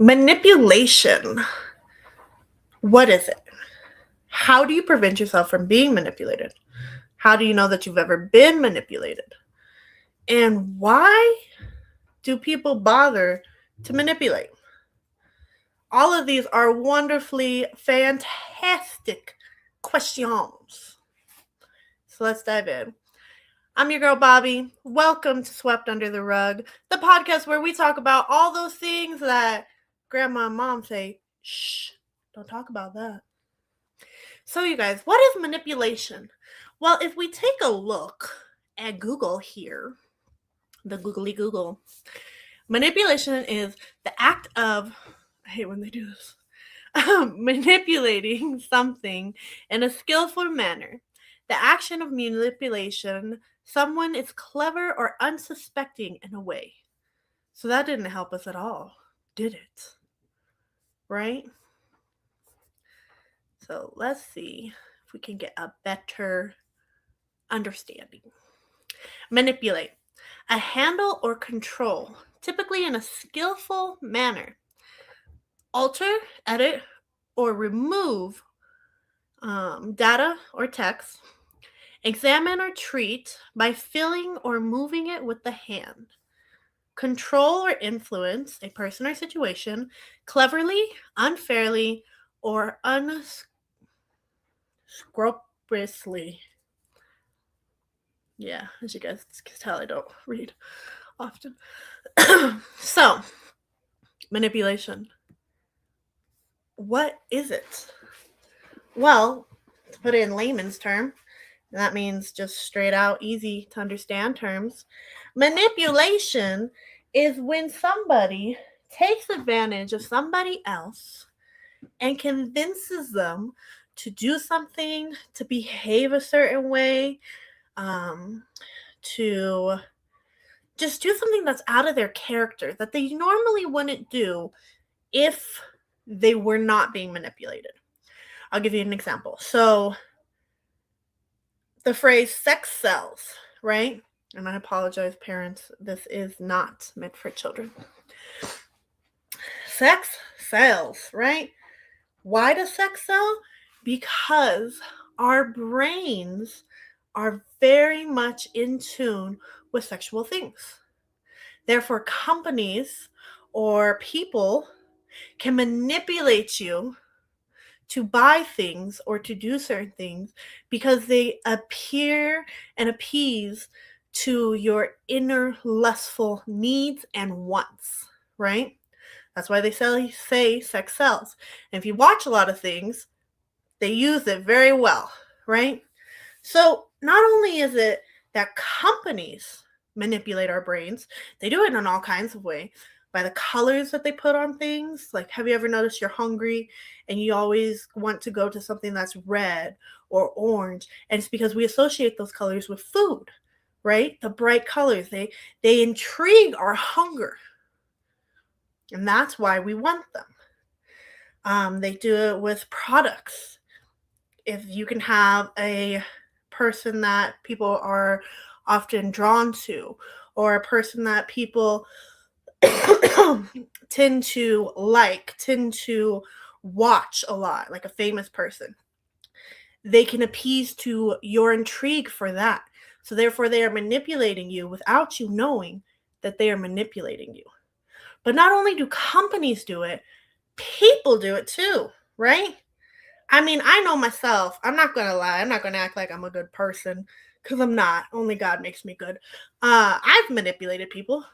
Manipulation. What is it? How do you prevent yourself from being manipulated? How do you know that you've ever been manipulated? And why do people bother to manipulate? All of these are wonderfully fantastic questions. So let's dive in. I'm your girl, Bobby. Welcome to Swept Under the Rug, the podcast where we talk about all those things that grandma and mom say, shh, don't talk about that. So, you guys, what is manipulation? Well, if we take a look at Google here, the googly Google, manipulation is the act of, I hate when they do this, manipulating something in a skillful manner. The action of manipulation, someone is clever or unsuspecting in a way. So that didn't help us at all, did it? Right? So let's see if we can get a better understanding. Manipulate. A handle or control, typically in a skillful manner. Alter, edit, or remove data or text. Examine or treat by filling or moving it with the hand. Control or influence a person or situation cleverly, unfairly, or unscrupulously. Yeah, as you guys can tell, I don't read often. So, manipulation. What is it? Well, to put it in layman's term, that means just straight out, easy to understand terms. Manipulation is when somebody takes advantage of somebody else and convinces them to do something, to behave a certain way, to just do something that's out of their character that they normally wouldn't do if they were not being manipulated. I'll give you an example. So the phrase sex sells, right? And I apologize, parents, this is not meant for children. Sex sells, right? Why does sex sell? Because our brains are very much in tune with sexual things. Therefore, companies or people can manipulate you to buy things or to do certain things because they appear and appease to your inner lustful needs and wants, right? That's why they say sex sells. And if you watch a lot of things, they use it very well, right? So not only is it that companies manipulate our brains, they do it in all kinds of ways. By the colors that they put on things. Like, have you ever noticed you're hungry and you always want to go to something that's red or orange? And it's because we associate those colors with food, right? The bright colors, they intrigue our hunger. And that's why we want them. They do it with products. If you can have a person that people are often drawn to, or a person that people tend to watch a lot, like a famous person, they can appease to your intrigue for that. So therefore, they are manipulating you without you knowing that they are manipulating you. But not only do companies do it, people do it too, right? I mean, I know myself. I'm not going to lie. I'm not going to act like I'm a good person because I'm not. Only God makes me good. I've manipulated people.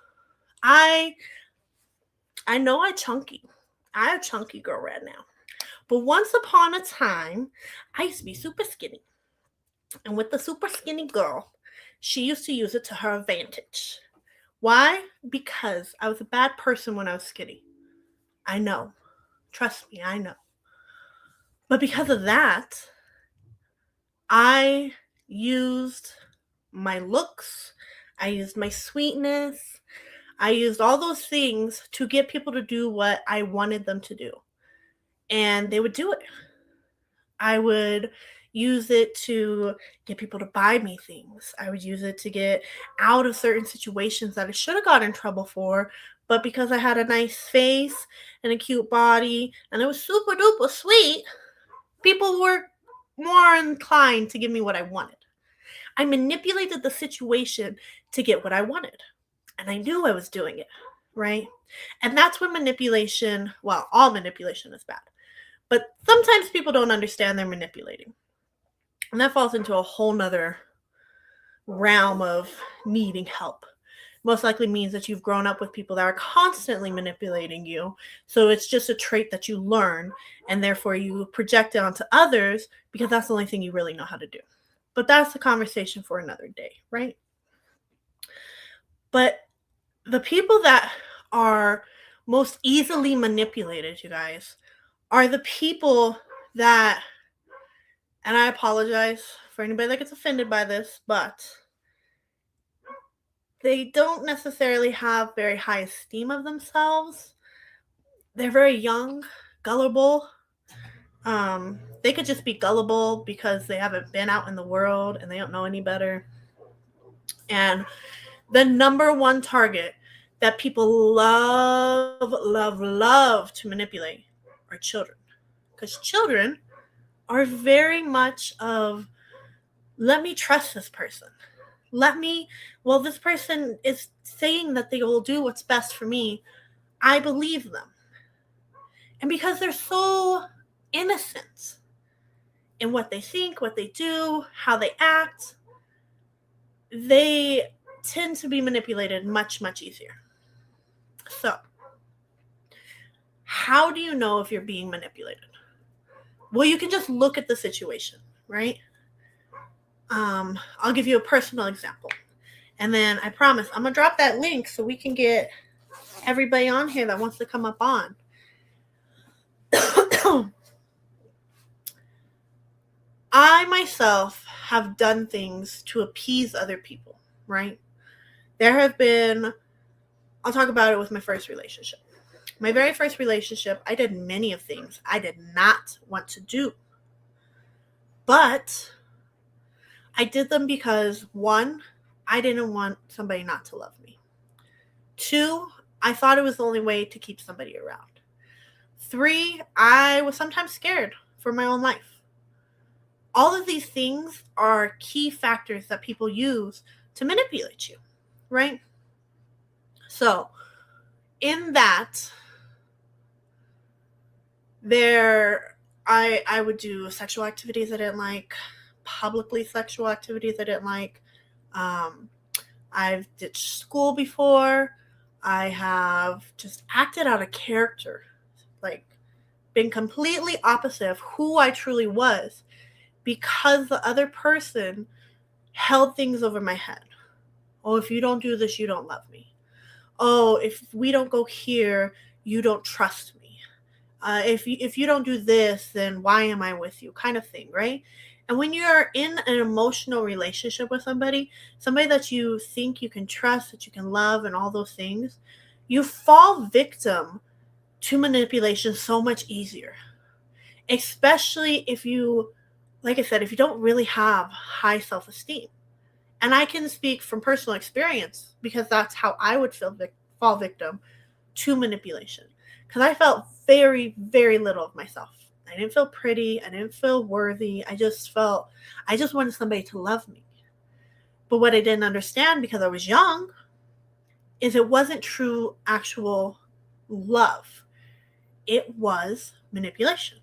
I know I'm chunky. I'm a chunky girl right now. But once upon a time, I used to be super skinny. And with the super skinny girl, she used to use it to her advantage. Why? Because I was a bad person when I was skinny. I know. Trust me, I know. But because of that, I used my looks, I used my sweetness, I used all those things to get people to do what I wanted them to do. And they would do it. I would use it to get people to buy me things. I would use it to get out of certain situations that I should have got in trouble for, but because I had a nice face and a cute body and it was super duper sweet, people were more inclined to give me what I wanted. I manipulated the situation to get what I wanted. And I knew I was doing it, right? And that's when manipulation, well, all manipulation is bad. But sometimes people don't understand they're manipulating. And that falls into a whole nother realm of needing help. Most likely means that you've grown up with people that are constantly manipulating you. So it's just a trait that you learn, and therefore you project it onto others because that's the only thing you really know how to do. But that's a conversation for another day, right? But the people that are most easily manipulated, you guys, are the people that, and I apologize for anybody that gets offended by this, but they don't necessarily have very high esteem of themselves. They're very young, gullible. They could just be gullible because they haven't been out in the world and they don't know any better. And the number one target that people love to manipulate are children. Because children are very much of, let me trust this person. This person is saying that they will do what's best for me. I believe them. And because they're so innocent in what they think, what they do, how they act, they tend to be manipulated much, much easier. So, how do you know if you're being manipulated? Well, you can just look at the situation, right? I'll give you a personal example. And then I promise I'm going to drop that link so we can get everybody on here that wants to come up on. I myself have done things to appease other people, right? There have been, I'll talk about it with my first relationship. My very first relationship, I did many of things I did not want to do. But I did them because, one, I didn't want somebody not to love me. Two, I thought it was the only way to keep somebody around. Three, I was sometimes scared for my own life. All of these things are key factors that people use to manipulate you, right? So, in that, I would do sexual activities I didn't like, publicly sexual activities I didn't like. I've ditched school before. I have just acted out of character, like been completely opposite of who I truly was because the other person held things over my head. Oh, if you don't do this, you don't love me. Oh, if we don't go here, you don't trust me. If you don't do this, then why am I with you? Kind of thing, right? And when you're in an emotional relationship with somebody that you think you can trust, that you can love, and all those things, you fall victim to manipulation so much easier. Especially if you, like I said, if you don't really have high self-esteem. And I can speak from personal experience because that's how I would fall victim to manipulation. Because I felt very, very little of myself. I didn't feel pretty. I didn't feel worthy. I just wanted somebody to love me. But what I didn't understand because I was young is it wasn't true, actual love. It was manipulation.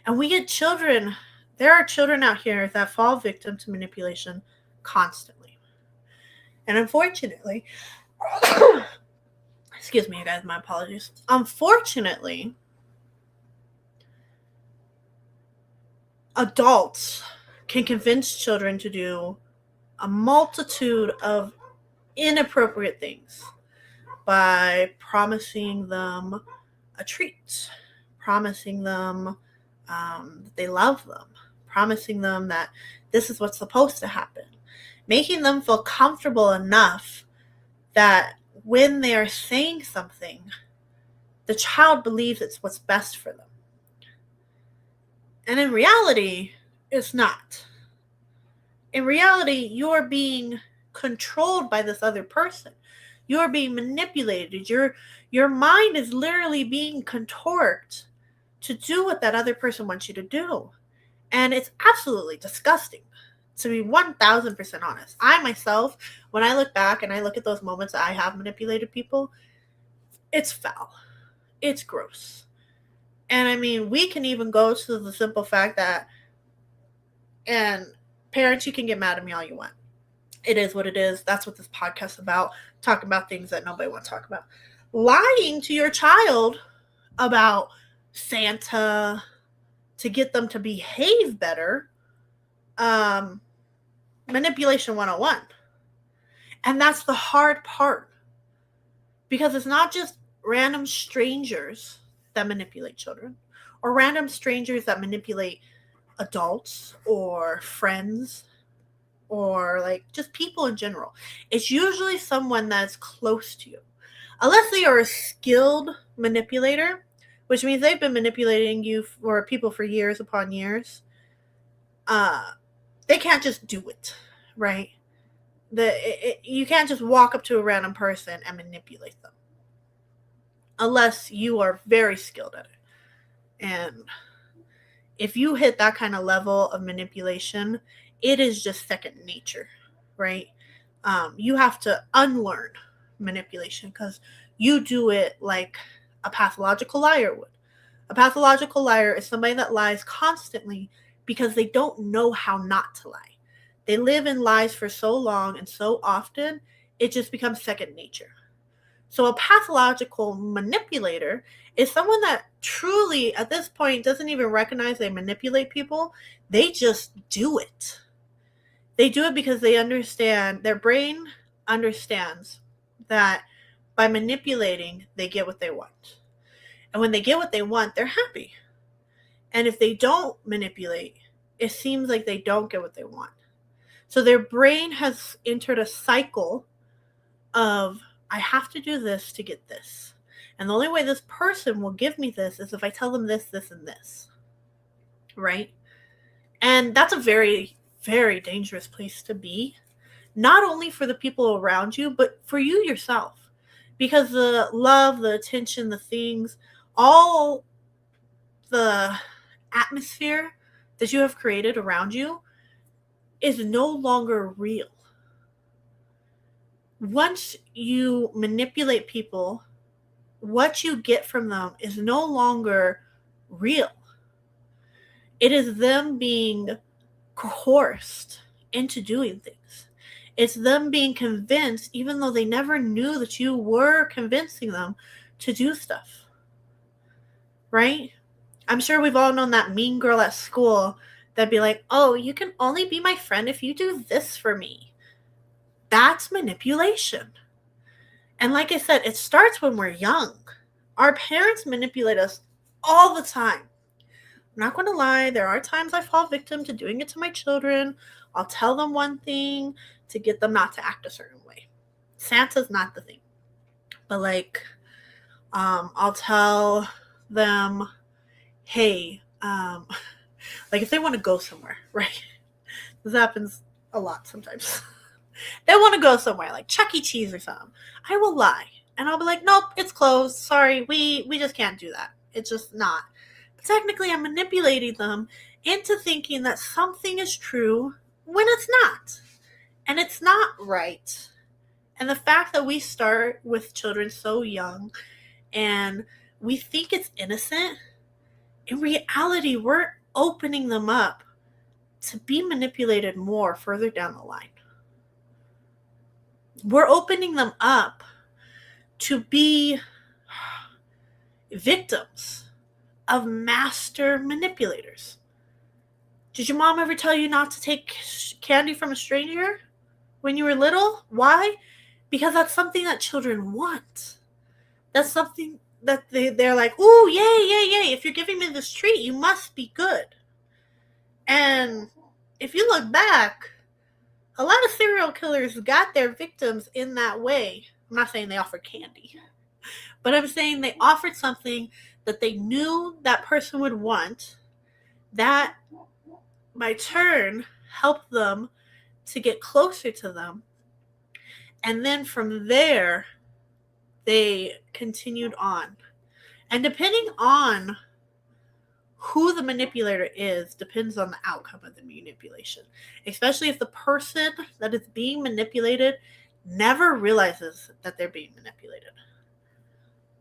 And we get children. There are children out here that fall victim to manipulation constantly. And unfortunately, excuse me, you guys, my apologies. Unfortunately, adults can convince children to do a multitude of inappropriate things by promising them a treat, promising them that they love them, promising them that this is what's supposed to happen, making them feel comfortable enough that when they are saying something, the child believes it's what's best for them. And in reality, It's not. In reality, you're being controlled by this other person. You're being manipulated. Your mind is literally being contorted to do what that other person wants you to do. And it's absolutely disgusting, to be 1000% honest. I myself, when I look back and I look at those moments that I have manipulated people, it's foul. It's gross. And I mean, we can even go to the simple fact that, and parents, you can get mad at me all you want. It is what it is. That's what this podcast is about. Talking about things that nobody wants to talk about. Lying to your child about Santa to get them to behave better. Manipulation 101. And that's the hard part. Because it's not just random strangers that manipulate children, or random strangers that manipulate adults or friends, or like just people in general. It's usually someone that's close to you. Unless they are a skilled manipulator, which means they've been manipulating you for people for years upon years. They can't just do it, right? You can't just walk up to a random person and manipulate them. Unless you are very skilled at it. And if you hit that kind of level of manipulation, it is just second nature, right? You have to unlearn manipulation because you do it like a pathological liar would. A pathological liar is somebody that lies constantly because they don't know how not to lie. They live in lies for so long and so often, it just becomes second nature. So a pathological manipulator is someone that truly, at this point, doesn't even recognize they manipulate people. They just do it. They do it because they understand, their brain understands that by manipulating, they get what they want. And when they get what they want, they're happy. And if they don't manipulate, it seems like they don't get what they want. So their brain has entered a cycle of, I have to do this to get this. And the only way this person will give me this is if I tell them this, this, and this. Right? And that's a very, very dangerous place to be. Not only for the people around you, but for you yourself. Because the love, the attention, the things, all the atmosphere that you have created around you is no longer real. Once you manipulate people, what you get from them is no longer real. It is them being coerced into doing things. It's them being convinced, even though they never knew that you were convincing them to do stuff. Right? I'm sure we've all known that mean girl at school that'd be like, oh, you can only be my friend if you do this for me. That's manipulation. And like I said, it starts when we're young. Our parents manipulate us all the time. I'm not going to lie, there are times I fall victim to doing it to my children. I'll tell them one thing to get them not to act a certain way. Santa's not the thing. But like, I'll tell them, hey, like if they want to go somewhere, right? This happens a lot sometimes. They want to go somewhere like Chuck E. Cheese or something. I will lie. And I'll be like, nope, it's closed. Sorry, we just can't do that. It's just not. But technically, I'm manipulating them into thinking that something is true when it's not. And it's not right. And the fact that we start with children so young and we think it's innocent, in reality, we're opening them up to be manipulated more further down the line. We're opening them up to be victims of master manipulators. Did your mom ever tell you not to take candy from a stranger when you were little? Why? Because that's something that children want. That's something that they're like, ooh, yay. If you're giving me this treat, you must be good. And if you look back, a lot of serial killers got their victims in that way. I'm not saying they offered candy, but I'm saying they offered something that they knew that person would want, that by turn, help them to get closer to them. And then from there, they continued on. And depending on who the manipulator is, depends on the outcome of the manipulation. Especially if the person that is being manipulated never realizes that they're being manipulated.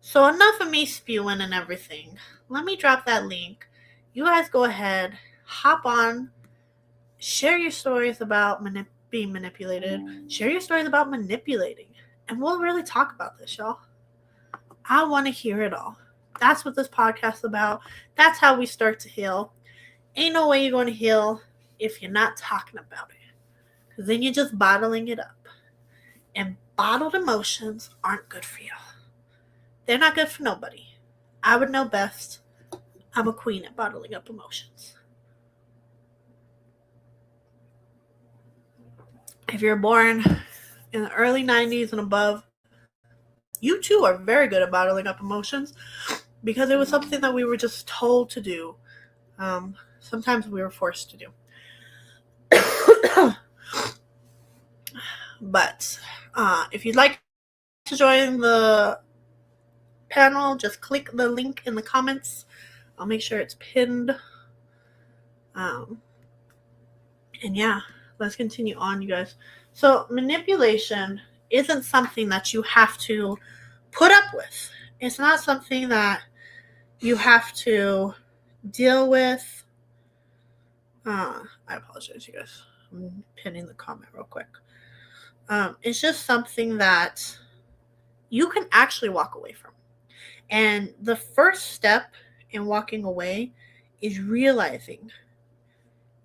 So enough of me spewing and everything. Let me drop that link. You guys go ahead, hop on, share your stories about being manipulated, share your stories about manipulating, and we'll really talk about this, y'all. I want to hear it all. That's what this podcast is about. That's how we start to heal. Ain't no way you're going to heal if you're not talking about it. Because then you're just bottling it up. And bottled emotions aren't good for you. They're not good for nobody. I would know best. I'm a queen at bottling up emotions. If you're born in the early 90s and above, you too are very good at bottling up emotions because it was something that we were just told to do. Sometimes we were forced to do. But if you'd like to join the panel, just click the link in the comments. I'll make sure it's pinned. And yeah, let's continue on, you guys. So manipulation isn't something that you have to put up with. It's not something that you have to deal with. I apologize, you guys. I'm pinning the comment real quick. It's just something that you can actually walk away from. And the first step in walking away is realizing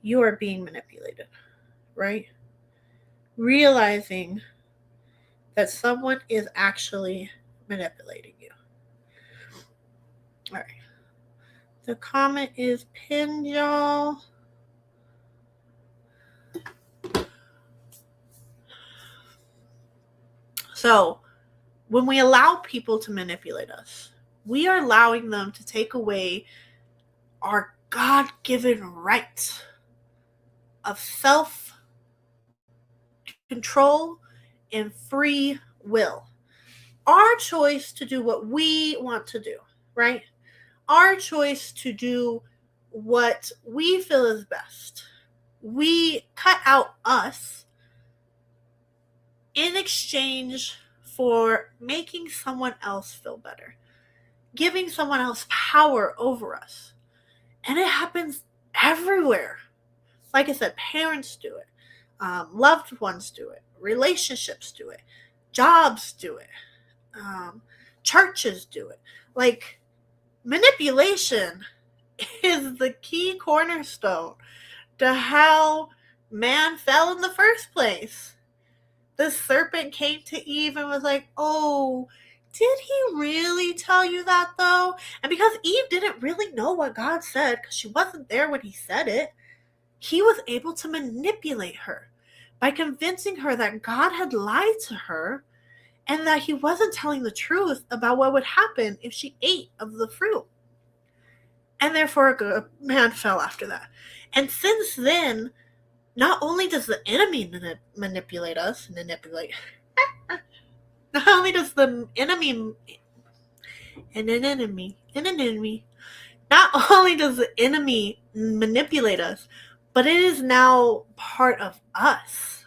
you are being manipulated, right? Realizing that someone is actually manipulating you. All right. The comment is pinned, y'all. So, when we allow people to manipulate us, we are allowing them to take away our God-given right of self-control and free will. Our choice to do what we want to do, right? Our choice to do what we feel is best. We cut out us in exchange for making someone else feel better, giving someone else power over us. And it happens everywhere. Like I said, parents do it. Loved ones do it. Relationships do it. Jobs do it. Churches do it. Like, manipulation is the key cornerstone to how man fell in the first place. The serpent came to Eve and was like, oh, did he really tell you that though? And because Eve didn't really know what God said, because she wasn't there when he said it, he was able to manipulate her by convincing her that God had lied to her and that he wasn't telling the truth about what would happen if she ate of the fruit. And therefore, man fell after that. And since then, not only does the enemy manipulate us, not only does the enemy, not only does the enemy manipulate us, but it is now part of us.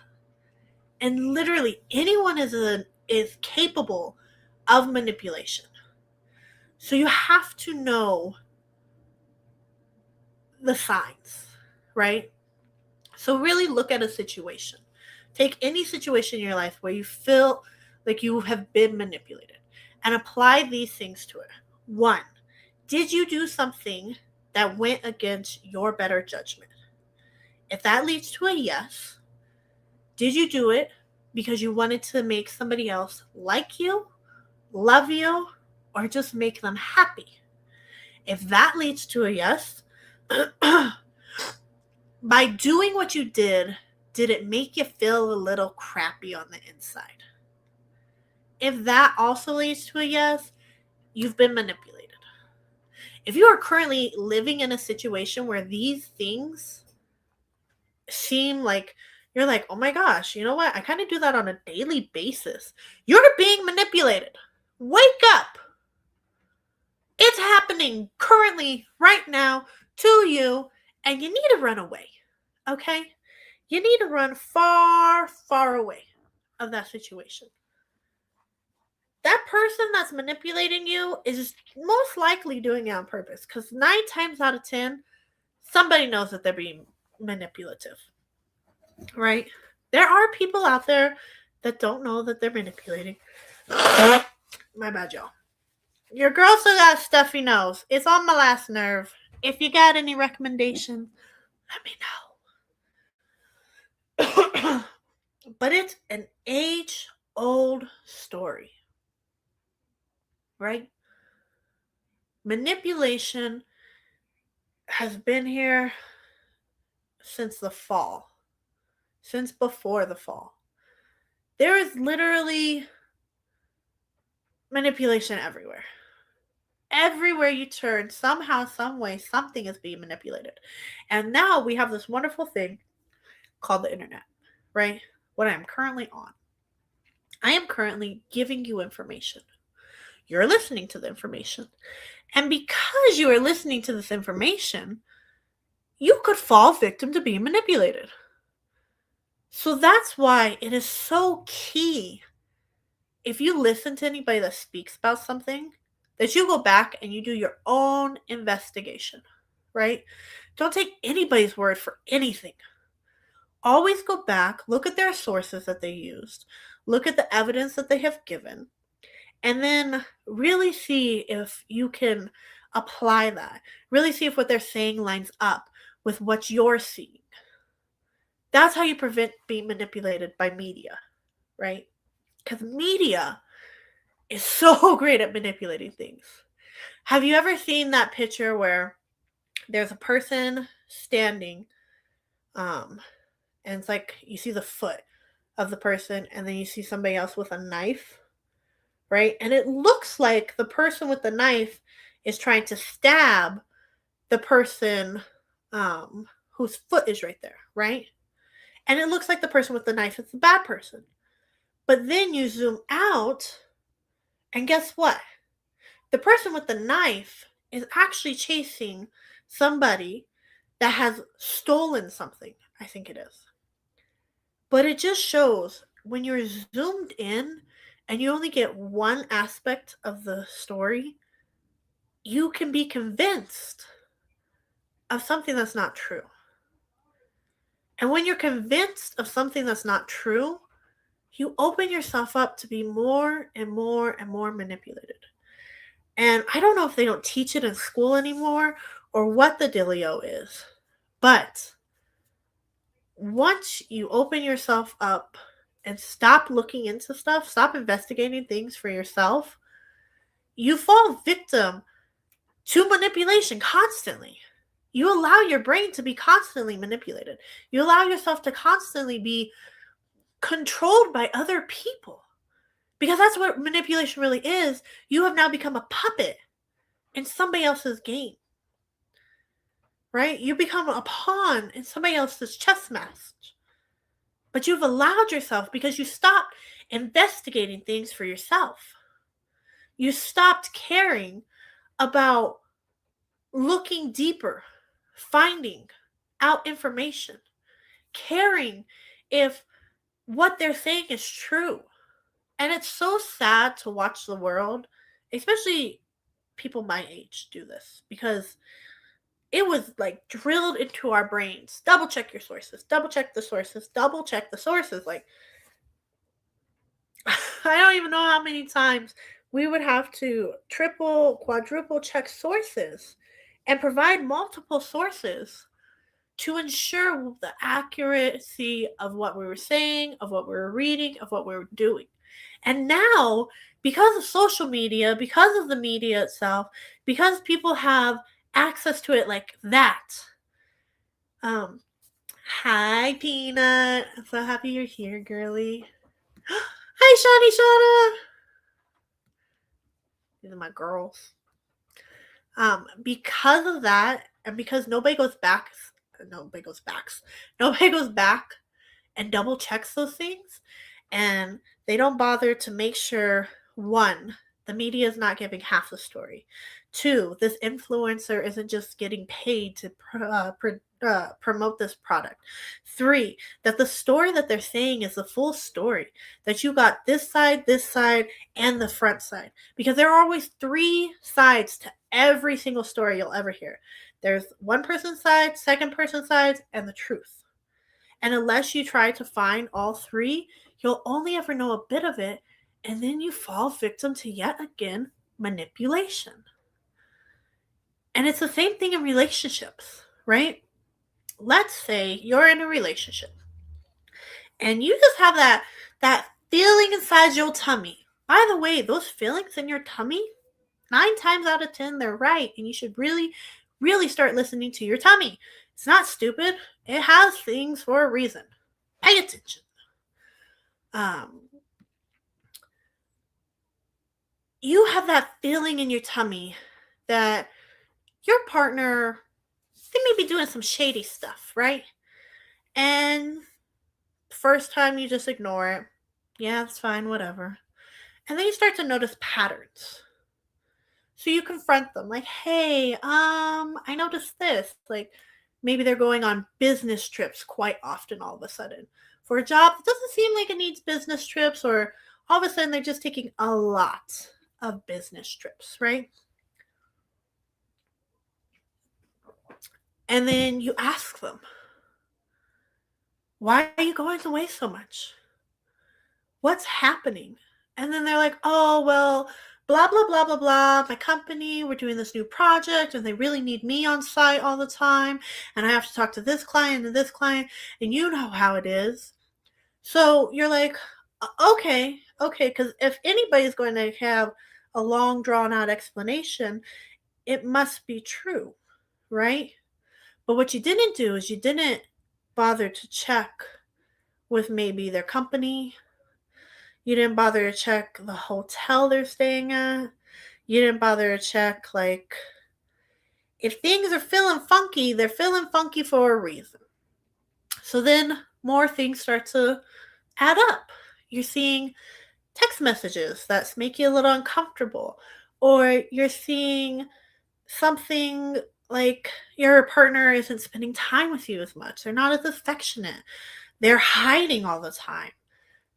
And literally, anyone is capable of manipulation. So you have to know the signs, right? So really look at a situation. Take any situation in your life where you feel like you have been manipulated and apply these things to it. 1, did you do something that went against your better judgment? If that leads to a yes, did you do it because you wanted to make somebody else like you, love you, or just make them happy? If that leads to a yes, by doing what you did it make you feel a little crappy on the inside? If that also leads to a yes, you've been manipulated. If you are currently living in a situation where these things seem like you're like, oh my gosh, you know what? I kind of do that on a daily basis. You're being manipulated. Wake up. It's happening currently, right now, to you, and you need to run away. Okay? You need to run far, far away of that situation. That person that's manipulating you is most likely doing it on purpose because 9 times out of 10, somebody knows that they're being manipulative, right? There are people out there that don't know that they're manipulating. My bad, y'all. Your girl still got a stuffy nose. It's on my last nerve. If you got any recommendations, let me know. But it's an age-old story, right? Manipulation has been here since the fall, since before the fall. There is literally manipulation everywhere. Everywhere you turn, somehow, some way, something is being manipulated. And now we have this wonderful thing called the internet, right? What I am currently on. I am currently giving you information. You're listening to the information. And because you are listening to this information, you could fall victim to being manipulated. So that's why it is so key, if you listen to anybody that speaks about something, that you go back and you do your own investigation, right? Don't take anybody's word for anything. Always go back, look at their sources that they used, look at the evidence that they have given, and then really see if you can apply that. Really see if what they're saying lines up with what you're seeing. That's how you prevent being manipulated by media, right? Because media is so great at manipulating things. Have you ever seen that picture where there's a person standing, and it's like you see the foot of the person, and then you see somebody else with a knife, right? And it looks like the person with the knife is trying to stab the person whose foot is right there, right? And it looks like the person with the knife is the bad person. But then you zoom out, and guess what? The person with the knife is actually chasing somebody that has stolen something, I think it is. But it just shows when you're zoomed in and you only get one aspect of the story, you can be convinced of something that's not true. And when you're convinced of something that's not true, you open yourself up to be more and more and more manipulated. And I don't know if they don't teach it in school anymore or what the dealio is. But once you open yourself up and stop looking into stuff, stop investigating things for yourself, you fall victim to manipulation constantly. You allow your brain to be constantly manipulated. You allow yourself to constantly be controlled by other people. Because that's what manipulation really is. You have now become a puppet in somebody else's game. Right? You become a pawn in somebody else's chess match. But you've allowed yourself because you stopped investigating things for yourself. You stopped caring about looking deeper, finding out information, caring if what they're saying is true. And it's so sad to watch the world, especially people my age, do this because it was like drilled into our brains. Double check your sources, double check the sources, double check the sources. Like, I don't even know how many times we would have to triple, quadruple check sources and provide multiple sources to ensure the accuracy of what we were saying, of what we were reading, of what we were doing. And now, because of social media, because of the media itself, because people have access to it like that. Hi, Peanut. I'm so happy you're here, girly. Hi, Shawnee Shauna. These are my girls. Because of that, and because nobody goes back nobody goes backs. Nobody goes back and double checks those things, and they don't bother to make sure, one, the media is not giving half the story. Two, this influencer isn't just getting paid to promote this product. Three, that the story that they're saying is the full story, that you got this side, and the front side. Because there are always three sides to every single story you'll ever hear. There's one person's side, second person's side, and the truth. And unless you try to find all three, you'll only ever know a bit of it, and then you fall victim to yet again manipulation. And it's the same thing in relationships, right? Let's say you're in a relationship and you just have that feeling inside your tummy. By the way, those feelings in your tummy, 9 times out of 10, they're right, and you should really, really start listening to your tummy. It's not stupid. It has things for a reason. Pay attention. You have that feeling in your tummy that your partner, they may be doing some shady stuff, right? And first time you just ignore it. Yeah, it's fine, whatever. And then you start to notice patterns. So you confront them like, hey, I noticed this. Like maybe they're going on business trips quite often all of a sudden. For a job that doesn't seem like it needs business trips, or all of a sudden they're just taking a lot of business trips, right? And then you ask them, why are you going away so much? What's happening? And then they're like, oh, well, blah, blah, blah, blah, blah. My company, we're doing this new project and they really need me on site all the time. And I have to talk to this client and this client. And you know how it is. So you're like, okay. Because if anybody's going to have a long, drawn out explanation, it must be true, right? But what you didn't do is you didn't bother to check with maybe their company. You didn't bother to check the hotel they're staying at. You didn't bother to check, like, if things are feeling funky, they're feeling funky for a reason. So then more things start to add up. You're seeing text messages that make you a little uncomfortable, or you're seeing something like your partner isn't spending time with you as much. They're not as affectionate. They're hiding all the time,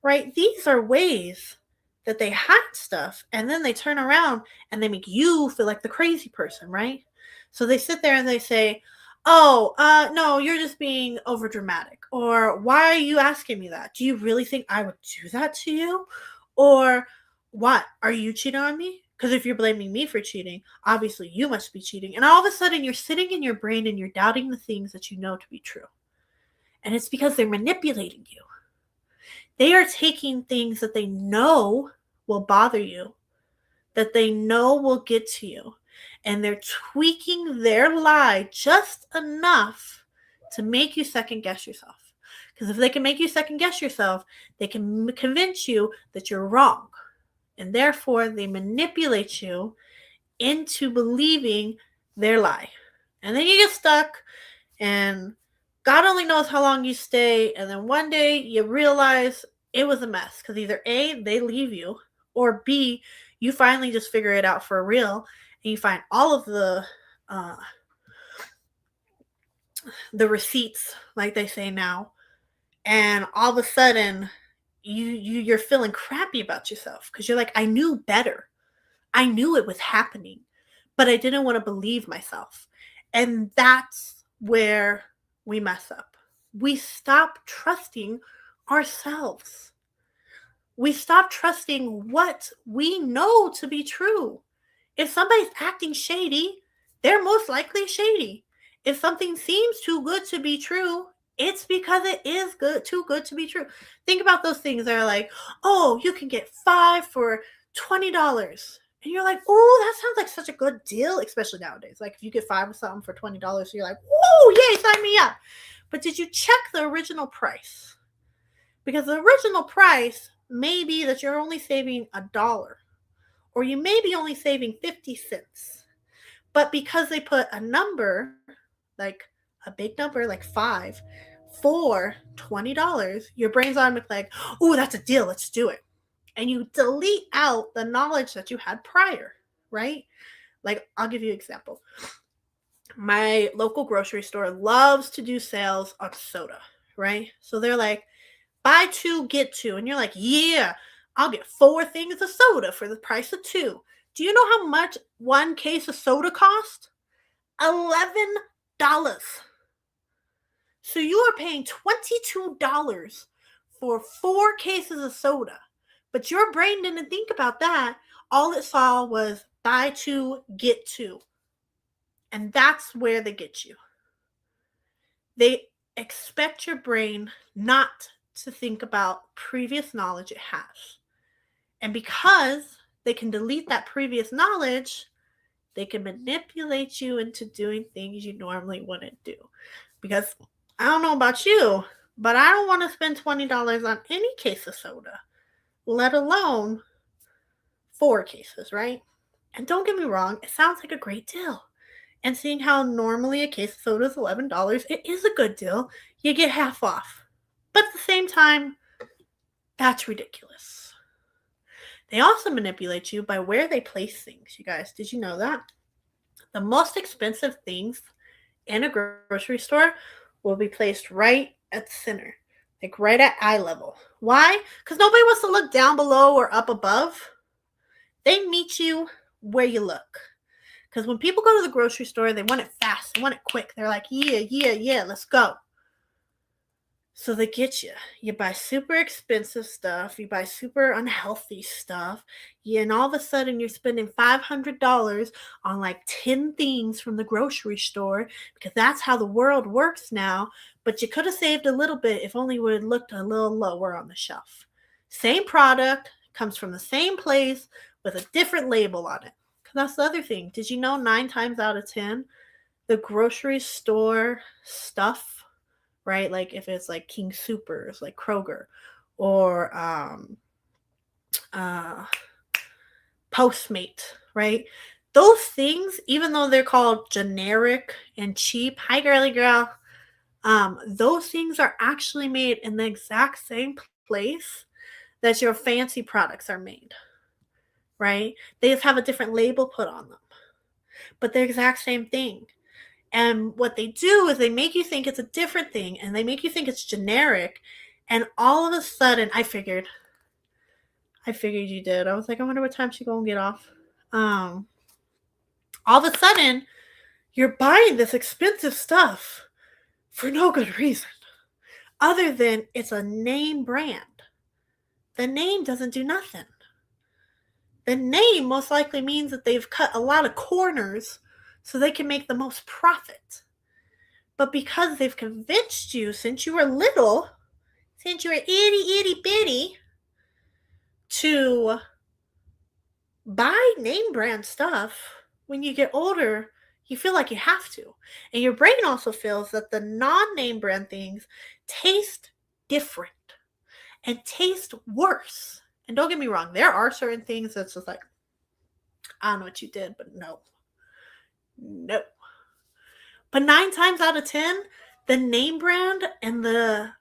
right? These are ways that they hide stuff, and then they turn around and they make you feel like the crazy person, right? So they sit there and they say, oh, no, you're just being over dramatic. Or why are you asking me that? Do you really think I would do that to you? Or what? Are you cheating on me? Because if you're blaming me for cheating, obviously you must be cheating. And all of a sudden you're sitting in your brain and you're doubting the things that you know to be true. And it's because they're manipulating you. They are taking things that they know will bother you, that they know will get to you, and they're tweaking their lie just enough to make you second guess yourself. Because if they can make you second guess yourself, they can convince you that you're wrong. And therefore, they manipulate you into believing their lie. And then you get stuck, and God only knows how long you stay. And then one day you realize it was a mess. Because either A, they leave you, or B, you finally just figure it out for real. And you find all of the receipts, like they say now. And all of a sudden, you're feeling crappy about yourself. Because you're like, I knew better. I knew it was happening, but I didn't want to believe myself. And that's where we mess up. We stop trusting ourselves. We stop trusting what we know to be true. If somebody's acting shady, they're most likely shady. If something seems too good to be true, it's because it is too good to be true. Think about those things that are like, oh, you can get 5 for $20. And you're like, oh, that sounds like such a good deal, especially nowadays. Like if you get 5 of something for $20, you're like, whoa, yay, sign me up. But did you check the original price? Because the original price may be that you're only saving $1, or you may be only saving 50 cents. But because they put a number, like a big number like 5 for $20, your brain's automatically like, oh, that's a deal, let's do it. And you delete out the knowledge that you had prior, right? Like, I'll give you an example. My local grocery store loves to do sales on soda, right? So they're like, buy two, get two. And you're like, yeah, I'll get 4 things of soda for the price of 2. Do you know how much one case of soda cost? $11. So you are paying $22 for 4 cases of soda. But your brain didn't think about that. All it saw was buy 2, get 2. And that's where they get you. They expect your brain not to think about previous knowledge it has. And because they can delete that previous knowledge, they can manipulate you into doing things you normally wouldn't do. Because I don't know about you, but I don't want to spend $20 on any case of soda, let alone 4 cases, right? And don't get me wrong, it sounds like a great deal. And seeing how normally a case of soda is $11, it is a good deal. You get half off. But at the same time, that's ridiculous. They also manipulate you by where they place things, you guys. Did you know that? The most expensive things in a grocery store will be placed right at the center, like right at eye level. Why? Because nobody wants to look down below or up above. They meet you where you look. Because when people go to the grocery store, they want it fast. They want it quick. They're like, yeah, let's go. So they get you. You buy super expensive stuff. You buy super unhealthy stuff. And all of a sudden, you're spending $500 on like 10 things from the grocery store because that's how the world works now. But you could have saved a little bit if only you would have looked a little lower on the shelf. Same product, comes from the same place with a different label on it. Because that's the other thing. Did you know 9 times out of 10, the grocery store stuff, right? Like if it's like King Soopers, like Kroger, or Postmate, right? Those things, even though they're called generic and cheap, hi girly girl, those things are actually made in the exact same place that your fancy products are made, right? They just have a different label put on them, but they're the exact same thing. And what they do is they make you think it's a different thing and they make you think it's generic. And all of a sudden, I figured you did. I was like, I wonder what time she's going to get off. All of a sudden, you're buying this expensive stuff for no good reason other than it's a name brand. The name doesn't do nothing. The name most likely means that they've cut a lot of corners so they can make the most profit. But because they've convinced you since you were little, since you were itty bitty, to buy name brand stuff, when you get older, you feel like you have to. And your brain also feels that the non-name brand things taste different and taste worse. And don't get me wrong, there are certain things that's just like, I don't know what you did, but no. But 9 times out of 10, the name brand and the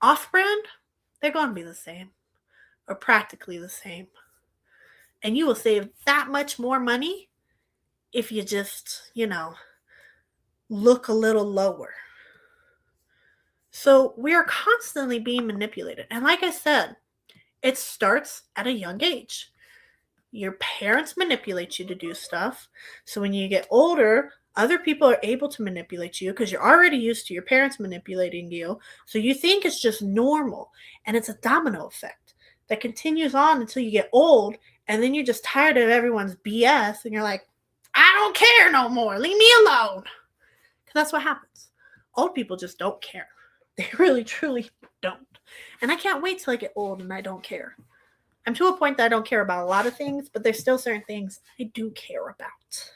off brand, they're going to be the same or practically the same. And you will save that much more money if you just, look a little lower. So we are constantly being manipulated. And like I said, it starts at a young age. Your parents manipulate you to do stuff. So when you get older, other people are able to manipulate you because you're already used to your parents manipulating you. So you think it's just normal. And it's a domino effect that continues on until you get old. And then you're just tired of everyone's BS. And you're like, I don't care no more. Leave me alone. Because that's what happens. Old people just don't care. They really, truly don't. And I can't wait till I get old and I don't care. I'm to a point that I don't care about a lot of things, but there's still certain things I do care about.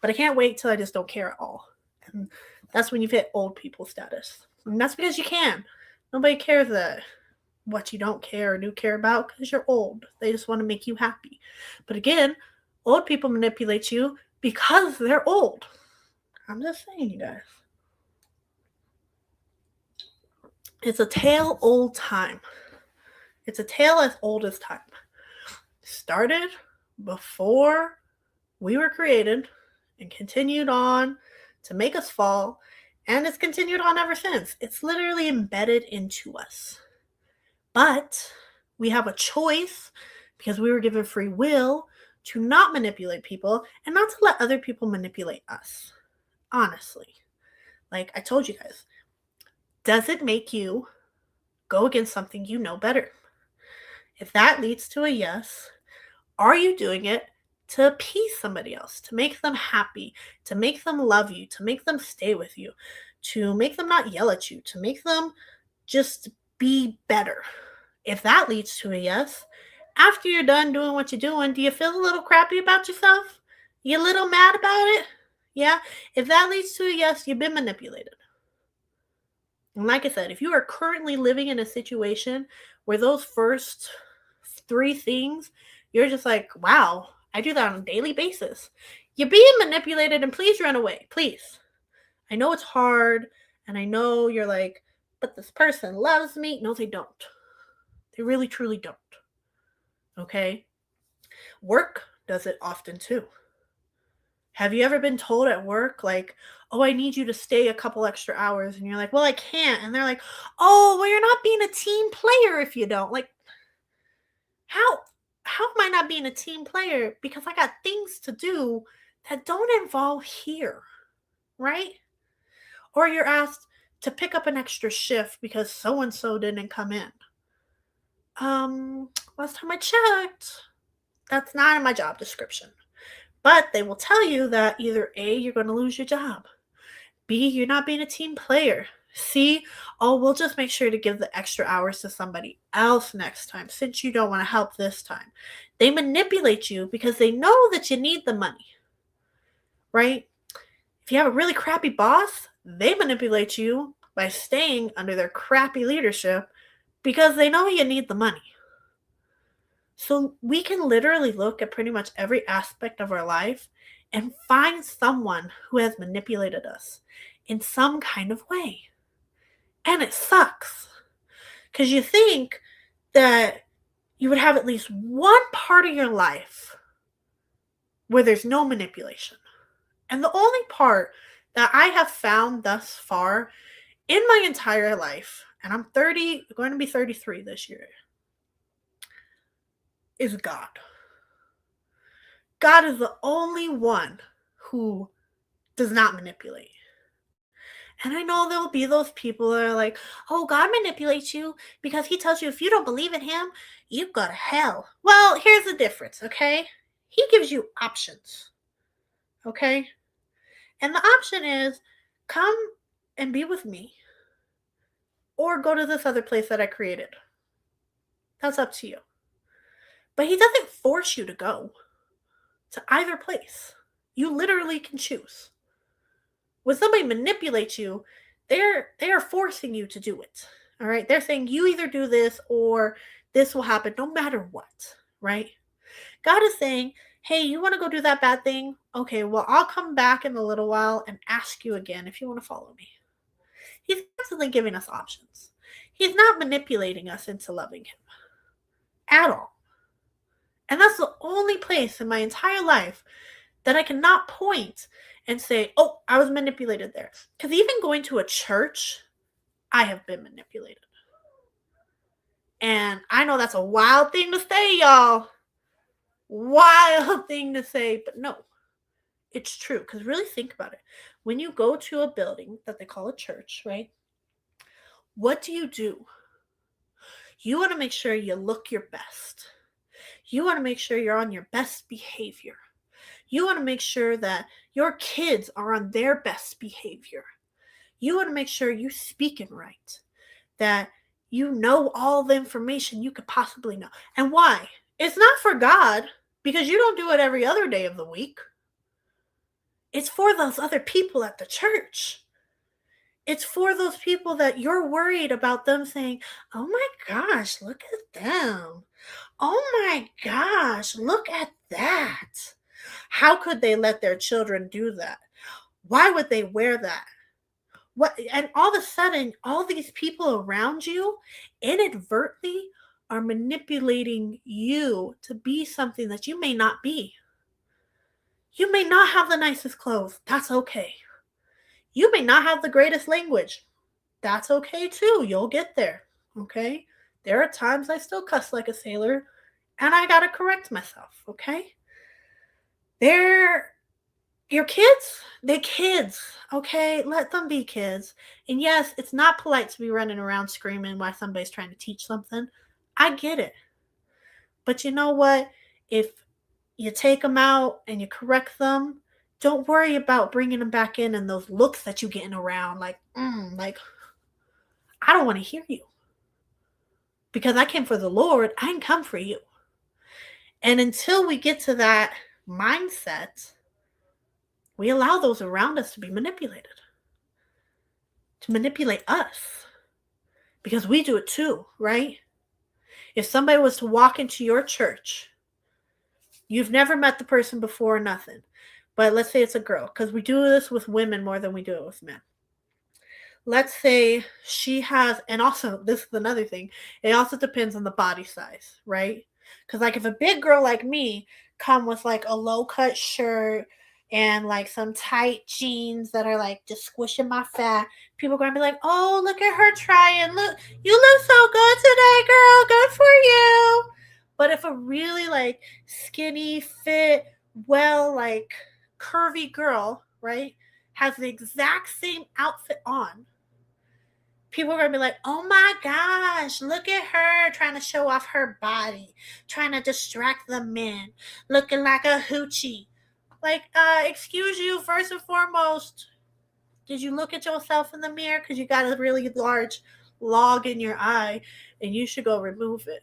But I can't wait till I just don't care at all. And that's when you've hit old people status. And that's because you can. Nobody cares what you don't care or do care about because you're old. They just want to make you happy. But again, old people manipulate you because they're old. I'm just saying, you guys. It's a tale old time. It's a tale as old as time. Started before we were created and continued on to make us fall, and it's continued on ever since. It's literally embedded into us. But we have a choice because we were given free will to not manipulate people and not to let other people manipulate us. Honestly, like I told you guys, does it make you go against something you know better? If that leads to a yes, are you doing it to appease somebody else, to make them happy, to make them love you, to make them stay with you, to make them not yell at you, to make them just be better? If that leads to a yes, after you're done doing what you're doing, do you feel a little crappy about yourself? You a little mad about it? Yeah? If that leads to a yes, you've been manipulated. And like I said, if you are currently living in a situation where those first 3 things, you're just like, wow, I do that on a daily basis. You're being manipulated, and please run away. Please. I know it's hard, and I know you're like, but this person loves me. No, they don't. They really, truly don't. Okay? Work does it often too. Have you ever been told at work, like, oh, I need you to stay a couple extra hours? And you're like, well, I can't. And they're like, oh, well, you're not being a team player if you don't. Like, how am I not being a team player? Because I got things to do that don't involve here, right? Or you're asked to pick up an extra shift because so and so didn't come in. Last time I checked, that's not in my job description. But they will tell you that either A, you're going to lose your job, B, you're not being a team player, C, oh, we'll just make sure to give the extra hours to somebody else next time since you don't want to help this time. They manipulate you because they know that you need the money, right? If you have a really crappy boss, they manipulate you by staying under their crappy leadership because they know you need the money. So we can literally look at pretty much every aspect of our life and find someone who has manipulated us in some kind of way. And it sucks because you think that you would have at least one part of your life where there's no manipulation. And the only part that I have found thus far in my entire life, and I'm going to be 33 this year, is God. God is the only one who does not manipulate. And I know there'll be those people that are like, oh, God manipulates you because he tells you if you don't believe in him, you go to hell. Well, here's the difference, okay? He gives you options, okay? And the option is come and be with me or go to this other place that I created. That's up to you. But he doesn't force you to go to either place. You literally can choose. When somebody manipulates you, they are forcing you to do it. All right? They're saying you either do this or this will happen no matter what, right? God is saying, hey, you want to go do that bad thing? Okay, well, I'll come back in a little while and ask you again if you want to follow me. He's constantly giving us options. He's not manipulating us into loving him at all. And that's the only place in my entire life that I cannot point and say, oh, I was manipulated there. Because even going to a church, I have been manipulated. And I know that's a wild thing to say, y'all. Wild thing to say, but no, it's true. Because really think about it. When you go to a building that they call a church, right? What do? You want to make sure you look your best. You want to make sure you're on your best behavior. You want to make sure that your kids are on their best behavior. You want to make sure you speaking right, that you know all the information you could possibly know. And why? It's not for God, because you don't do it every other day of the week. It's for those other people at the church. It's for those people that you're worried about them saying, oh my gosh, look at them. Oh my gosh, look at that. How could they let their children do that? Why would they wear that? What, and all of a sudden, all these people around you inadvertently are manipulating you to be something that you may not be. You may not have the nicest clothes. That's okay. You may not have the greatest language. That's okay too. You'll get there. Okay? There are times I still cuss like a sailor and I got to correct myself. Okay? They're your kids, they kids. Okay? Let them be kids. And yes, it's not polite to be running around screaming while somebody's trying to teach something. I get it. But you know what? If you take them out and you correct them, don't worry about bringing them back in and those looks that you getting around like I don't want to hear you because I came for the Lord. I didn't come for you. And until we get to that mindset, we allow those around us to be manipulated, to manipulate us, because we do it too, right? If somebody was to walk into your church, you've never met the person before, nothing, but let's say it's a girl, because we do this with women more than we do it with men. Let's say she has, and also this is another thing, it also depends on the body size, right? Because like if a big girl like me come with like a low cut shirt and like some tight jeans that are like just squishing my fat, people are gonna be like, oh, look at her trying, look, you look so good today, girl, good for you. But if a really like skinny fit, well, like curvy girl, right, has the exact same outfit on, people are going to be like, oh my gosh, look at her trying to show off her body, trying to distract the men, looking like a hoochie. Like, excuse you, first and foremost, did you look at yourself in the mirror? Because you got a really large log in your eye and you should go remove it.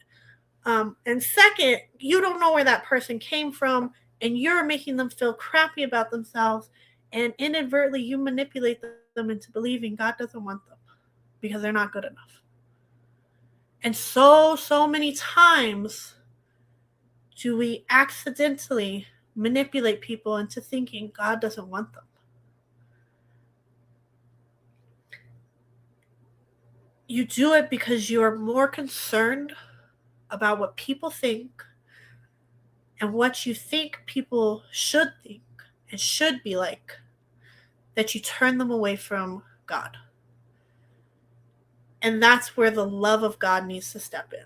And second, you don't know where that person came from and you're making them feel crappy about themselves, and inadvertently you manipulate them into believing God doesn't want them because they're not good enough. And so many times do we accidentally manipulate people into thinking God doesn't want them. You do it because you're more concerned about what people think and what you think people should think and should be like, that you turn them away from God. And that's where the love of God needs to step in.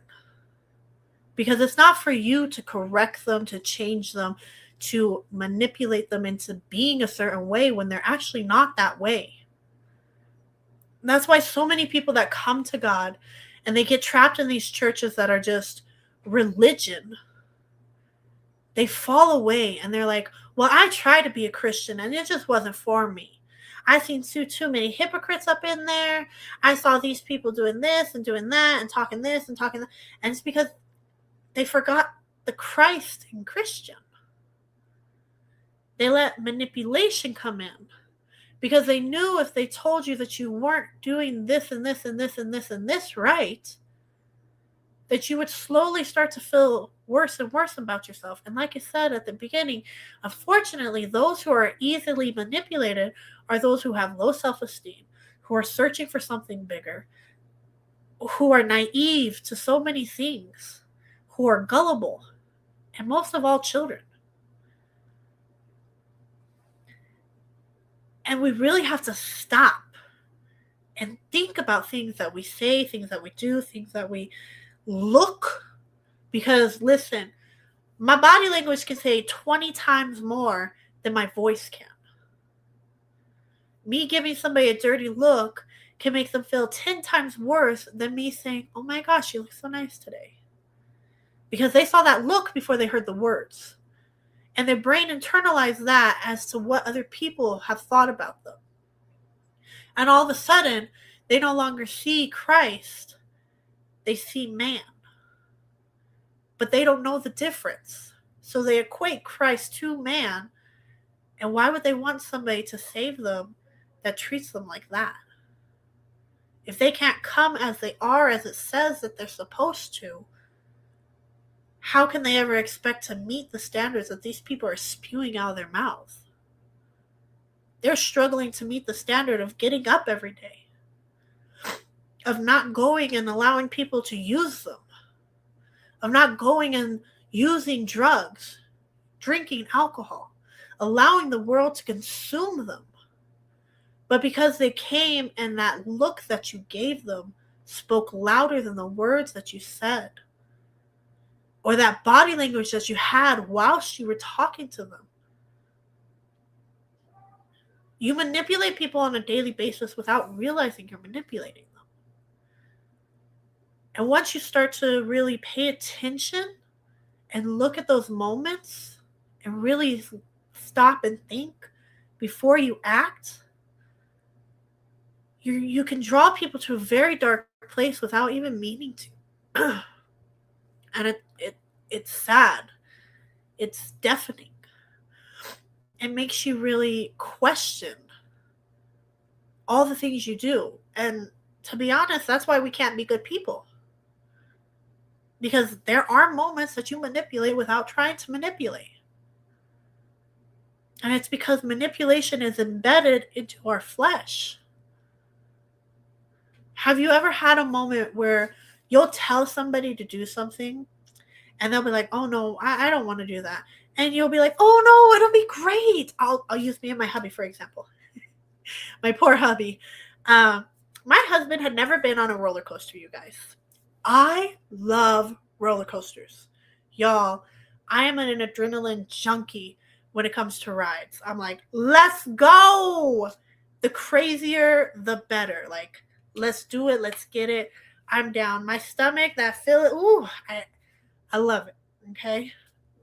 Because it's not for you to correct them, to change them, to manipulate them into being a certain way when they're actually not that way. And that's why so many people that come to God and they get trapped in these churches that are just religion, they fall away and they're like, well, I tried to be a Christian and it just wasn't for me. I seen too many hypocrites up in there. I saw these people doing this and doing that and talking this and talking that. And it's because they forgot the Christ in Christian. They let manipulation come in because they knew if they told you that you weren't doing this and this and this and this and this right, that you would slowly start to feel worse and worse about yourself. And like I said at the beginning, unfortunately, those who are easily manipulated are those who have low self-esteem, who are searching for something bigger, who are naive to so many things, who are gullible, and most of all, children. And we really have to stop and think about things that we say, things that we do, things that we look. Because listen, my body language can say 20 times more than my voice can. Me giving somebody a dirty look can make them feel 10 times worse than me saying, oh my gosh, you look so nice today. Because they saw that look before they heard the words. And their brain internalized that as to what other people have thought about them. And all of a sudden, they no longer see Christ. They see man. But they don't know the difference. So they equate Christ to man. And why would they want somebody to save them that treats them like that? If they can't come as they are, as it says that they're supposed to, how can they ever expect to meet the standards that these people are spewing out of their mouth? they're struggling to meet the standard of getting up every day, of not going and allowing people to use them, of not going and using drugs, drinking alcohol, allowing the world to consume them. But because they came and that look that you gave them spoke louder than the words that you said, or that body language that you had whilst you were talking to them. You manipulate people on a daily basis without realizing you're manipulating them. And once you start to really pay attention and look at those moments and really stop and think before you act, you can draw people to a very dark place without even meaning to. And it's sad. It's deafening. It makes you really question all the things you do. And to be honest, that's why we can't be good people. Because there are moments that you manipulate without trying to manipulate. And it's because manipulation is embedded into our flesh. Have you ever had a moment where you'll tell somebody to do something and they'll be like, oh no, I don't want to do that. And you'll be like, oh no, it'll be great. I'll use me and my hubby, for example. My poor hubby. My husband had never been on a roller coaster, you guys. I love roller coasters. Y'all, I am an adrenaline junkie when it comes to rides. I'm like, let's go. The crazier, the better. Like, let's do it. Let's get it. I'm down. My stomach, that feeling, ooh, I love it. Okay?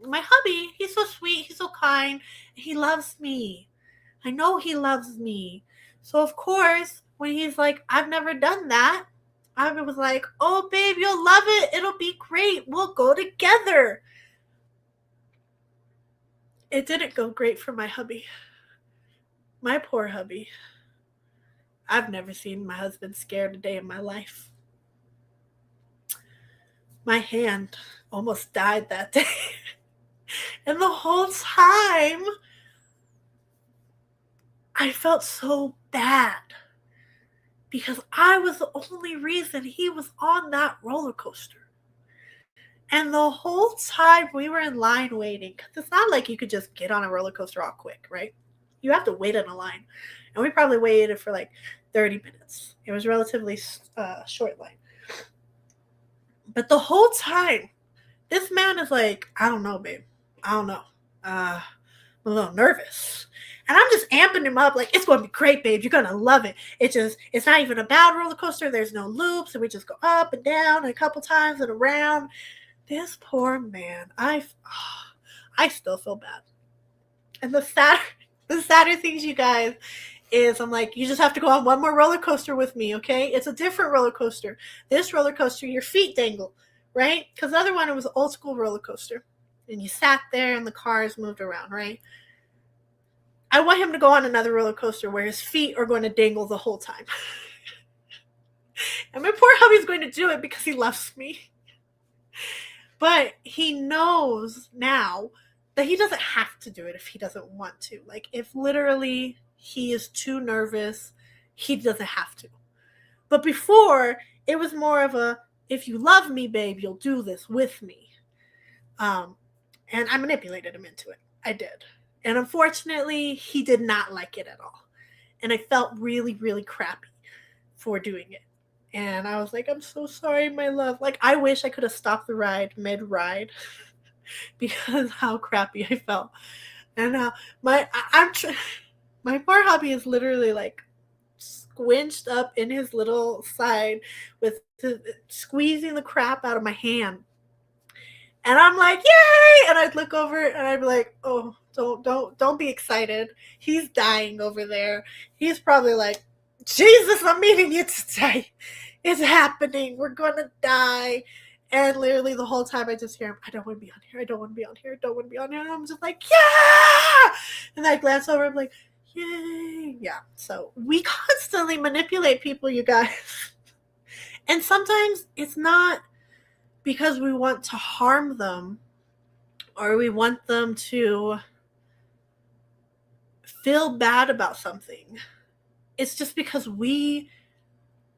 My hubby, he's so sweet. He's so kind. He loves me. I know he loves me. So, of course, when he's like, I've never done that, I was like, oh, babe, you'll love it. It'll be great. We'll go together. It didn't go great for my hubby. My poor hubby. I've never seen my husband scared a day in my life. My hand almost died that day. And the whole time, I felt so bad. Because I was the only reason he was on that roller coaster. And the whole time we were in line waiting, because it's not like you could just get on a roller coaster all quick, right? You have to wait in a line. And we probably waited for like 30 minutes. It was relatively short line. But the whole time, this man is like, I don't know, babe. I don't know. I'm a little nervous. And I'm just amping him up like, it's going to be great, babe. You're going to love it. It's not even a bad roller coaster. There's no loops. And we just go up and down a couple times and around. This poor man. I still feel bad. And the sadder things, you guys, is I'm like, you just have to go on one more roller coaster with me, okay? It's a different roller coaster. This roller coaster, your feet dangle, right? Because the other one, it was an old school roller coaster. And you sat there and the cars moved around, right? I want him to go on another roller coaster where his feet are going to dangle the whole time. And my poor hubby's going to do it because he loves me. But he knows now that he doesn't have to do it if he doesn't want to. Like, if literally he is too nervous, he doesn't have to. But before, it was more of a, if you love me, babe, you'll do this with me. And I manipulated him into it. I did. And unfortunately, he did not like it at all. And I felt really, really crappy for doing it. And I was like, I'm so sorry, my love. Like, I wish I could have stopped the ride mid-ride because how crappy I felt. And my poor hubby is literally like squinched up in his little side with squeezing the crap out of my hand. And I'm like, yay! And I'd look over and I'd be like, oh, don't be excited. He's dying over there. He's probably like, Jesus, I'm meeting you today. It's happening. We're going to die. And literally the whole time I just hear him, I don't want to be on here. I don't want to be on here. I don't want to be on here. And I'm just like, yeah! And I glance over, I'm like, yay. Yeah. So we constantly manipulate people, you guys. And sometimes it's not because we want to harm them or we want them to feel bad about something, it's just because we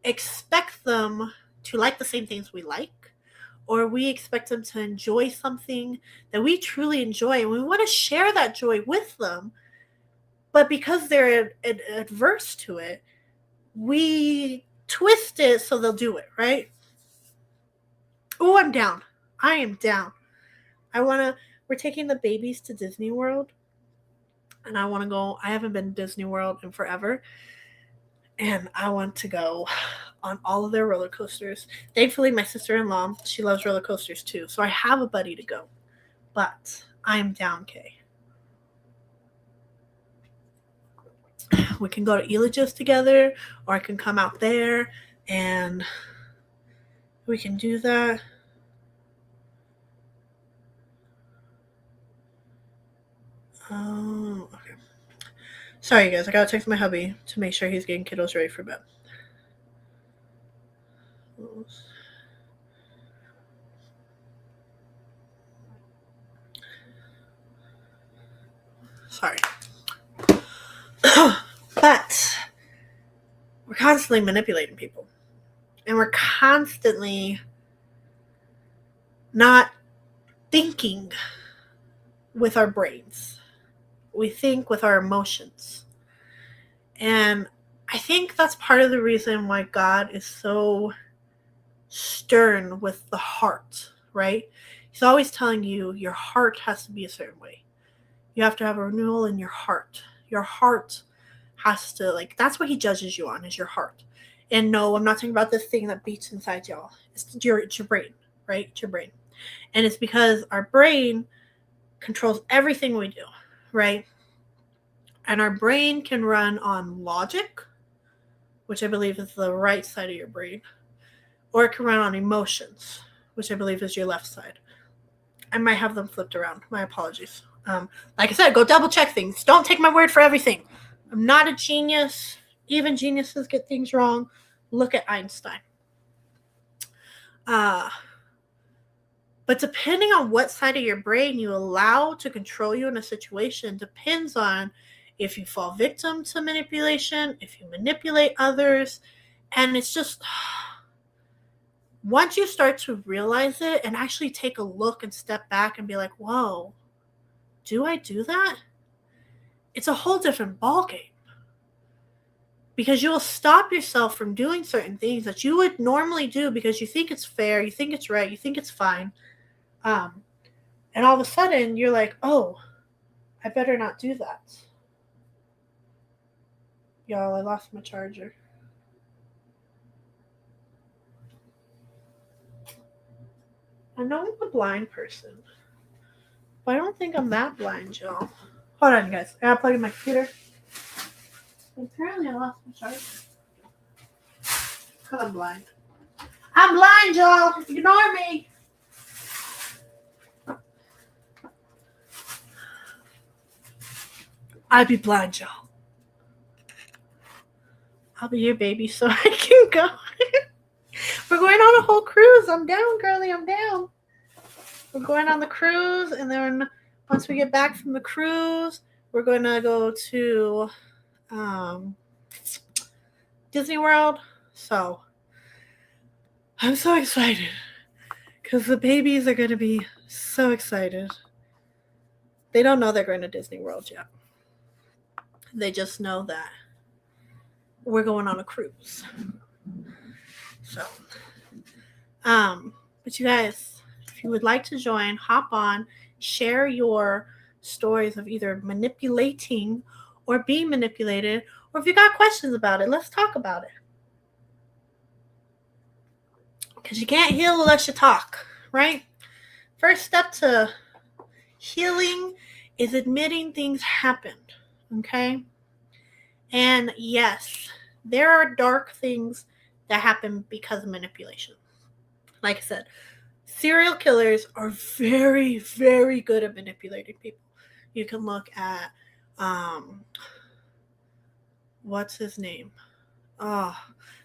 expect them to like the same things we like, or we expect them to enjoy something that we truly enjoy, and we want to share that joy with them. But because they're adverse to it, we twist it so they'll do it, right? Oh, I'm down. I am down. We're taking the babies to Disney World, and I want to go. I haven't been to Disney World in forever, and I want to go on all of their roller coasters. Thankfully, my sister-in-law, she loves roller coasters too, so I have a buddy to go. But I am down, Kay. We can go to Elogis together, or I can come out there and we can do that. Oh, okay. Sorry, guys. I gotta text my hubby to make sure he's getting kiddos ready for bed. Sorry. But we're constantly manipulating people. And we're constantly not thinking with our brains. We think with our emotions. And I think that's part of the reason why God is so stern with the heart, right? He's always telling you your heart has to be a certain way. You have to have a renewal in your heart. Your heart has to, like, that's what he judges you on, is your heart. And no, I'm not talking about this thing that beats inside y'all. It's your brain, right? It's your brain. And it's because our brain controls everything we do, right? And our brain can run on logic, which I believe is the right side of your brain, or it can run on emotions, which I believe is your left side. I might have them flipped around. My apologies. Like I said, go double check things. Don't take my word for everything. I'm not a genius. Even geniuses get things wrong. Look at Einstein. But depending on what side of your brain you allow to control you in a situation depends on if you fall victim to manipulation, if you manipulate others. And it's just, once you start to realize it and actually take a look and step back and be like, whoa, do I do that? It's a whole different ballgame. Because you'll stop yourself from doing certain things that you would normally do because you think it's fair, you think it's right, you think it's fine. And all of a sudden, you're like, oh, I better not do that. Y'all, I lost my charger. I know I'm a blind person, but I don't think I'm that blind, y'all. Hold on, guys. I gotta plug in my computer. Apparently, I lost my charger. Because I'm blind. I'm blind, y'all. Ignore me. I'd be blind, y'all. I'll be your baby so I can go. We're going on a whole cruise. I'm down, girly. I'm down. We're going on the cruise, and then once we get back from the cruise, we're going to go to Disney World. So I'm so excited because the babies are going to be so excited. They don't know they're going to Disney World yet. They just know that we're going on a cruise. So, but you guys, if you would like to join, hop on, share your stories of either manipulating or being manipulated, or if you got questions about it, let's talk about it. Because you can't heal unless you talk, right? First step to healing is admitting things happened, okay? And yes, there are dark things that happen because of manipulation. Like I said, serial killers are very, very good at manipulating people. You can look at, what's his name? Oh,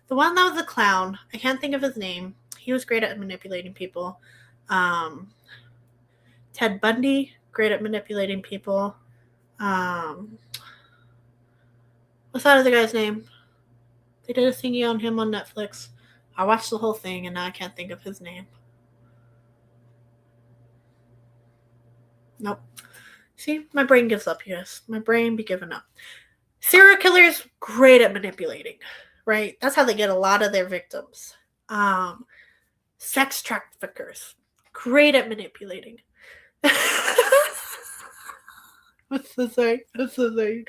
the one that was a clown. I can't think of his name. He was great at manipulating people. Ted Bundy, great at manipulating people. What's that other guy's name? They did a thingy on him on Netflix. I watched the whole thing and now I can't think of his name. Nope. See, my brain gives up, yes. My brain be giving up. Serial killers, great at manipulating, right? That's how they get a lot of their victims. Sex traffickers, great at manipulating. I'm so sorry. I'm so sorry.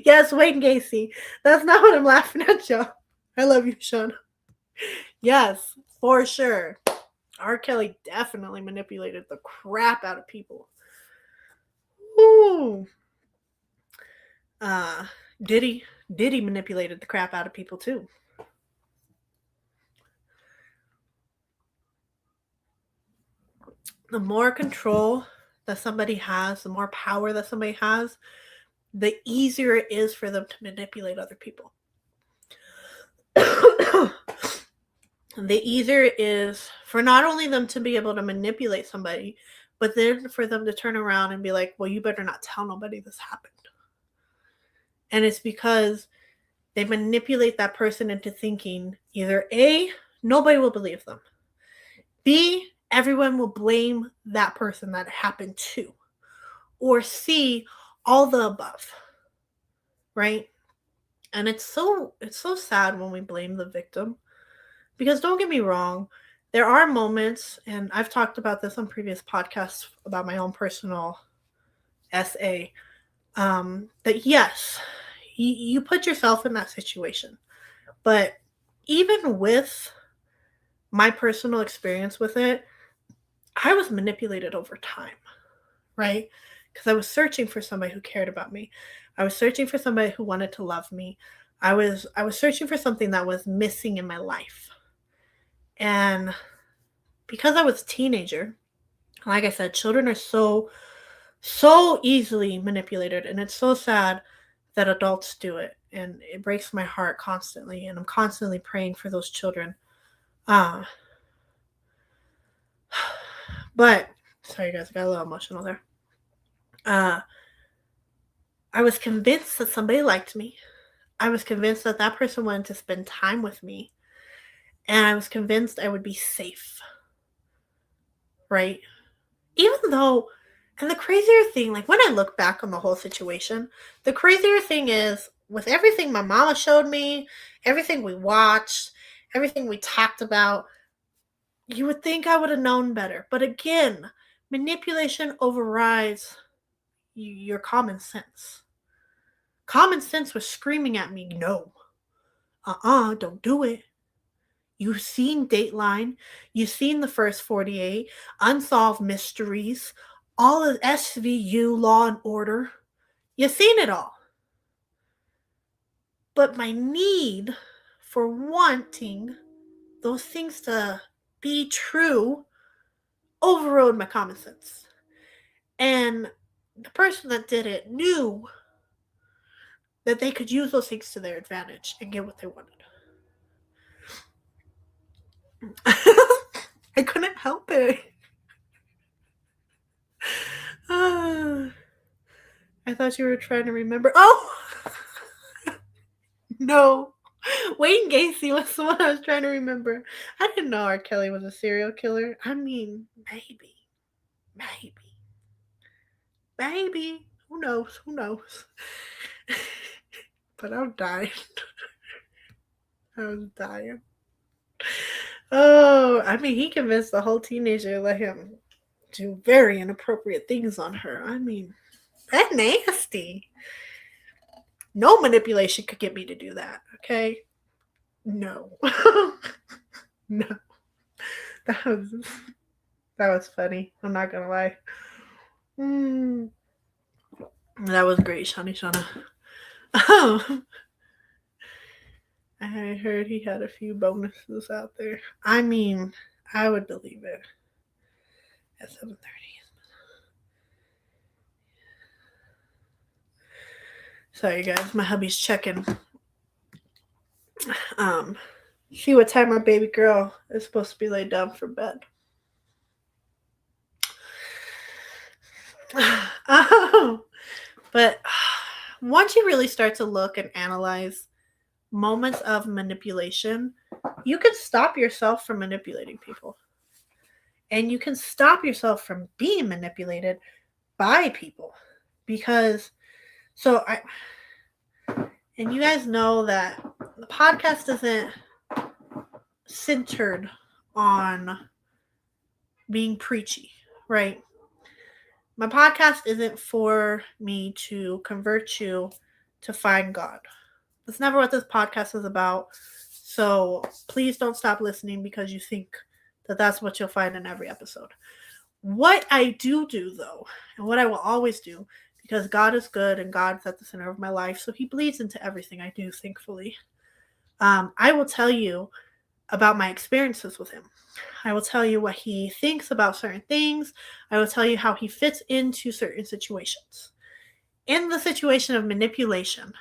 Yes, Wayne Gacy. That's not what I'm laughing at, y'all. I love you, Sean. Yes, for sure. R. Kelly definitely manipulated the crap out of people. Ooh. Diddy manipulated the crap out of people too. The more control that somebody has, the more power that somebody has, the easier it is for them to manipulate other people. The easier it is for not only them to be able to manipulate somebody, but then for them to turn around and be like, well, you better not tell nobody this happened. And it's because they manipulate that person into thinking either A, nobody will believe them, B, everyone will blame that person that happened to, or C, all the above, right? And it's so sad when we blame the victim, because don't get me wrong, there are moments, and I've talked about this on previous podcasts about my own personal essay, that yes, you put yourself in that situation, but even with my personal experience with it, I was manipulated over time, right? Because I was searching for somebody who cared about me. I was searching for somebody who wanted to love me. I was searching for something that was missing in my life. And because I was a teenager, like I said, children are so easily manipulated, and it's so sad that adults do it. And it breaks my heart constantly, and I'm constantly praying for those children. But sorry guys, I got a little emotional there. I was convinced that somebody liked me. I was convinced that that person wanted to spend time with me. And I was convinced I would be safe. Right? Even though, and the crazier thing, like when I look back on the whole situation, the crazier thing is with everything my mama showed me, everything we watched, everything we talked about, you would think I would have known better. But again, manipulation overrides your common sense. Common sense was screaming at me, no, don't do it. You've seen Dateline, you've seen the first 48, Unsolved Mysteries, all of SVU, Law and Order. You've seen it all. But my need for wanting those things to be true overrode my common sense. And the person that did it knew that they could use those things to their advantage and get what they wanted. I couldn't help it. I thought you were trying to remember. Oh! No. Wayne Gacy was the one I was trying to remember. I didn't know R. Kelly was a serial killer. I mean, maybe. Maybe. Who knows? But I'm dying. I was dying. Oh, I mean, he convinced the whole teenager to let him do very inappropriate things on her. I mean, that's nasty. No manipulation could get me to do that, okay? No. No. That was funny. I'm not gonna lie. That was great, Shauna. Oh. I heard he had a few bonuses out there. I mean, I would believe it. At 7:30. Sorry guys, my hubby's checking. See what time our baby girl is supposed to be laid down for bed. Oh, but once you really start to look and analyze moments of manipulation, you can stop yourself from manipulating people. And you can stop yourself from being manipulated by people. Because, and you guys know that the podcast isn't centered on being preachy, right? My podcast isn't for me to convert you to find God. That's never what this podcast is about. So please don't stop listening because you think that that's what you'll find in every episode. What I do, though, and what I will always do, because God is good and God's at the center of my life, so He bleeds into everything I do, thankfully. I will tell you about my experiences with Him. I will tell you what He thinks about certain things. I will tell you how He fits into certain situations. In the situation of manipulation,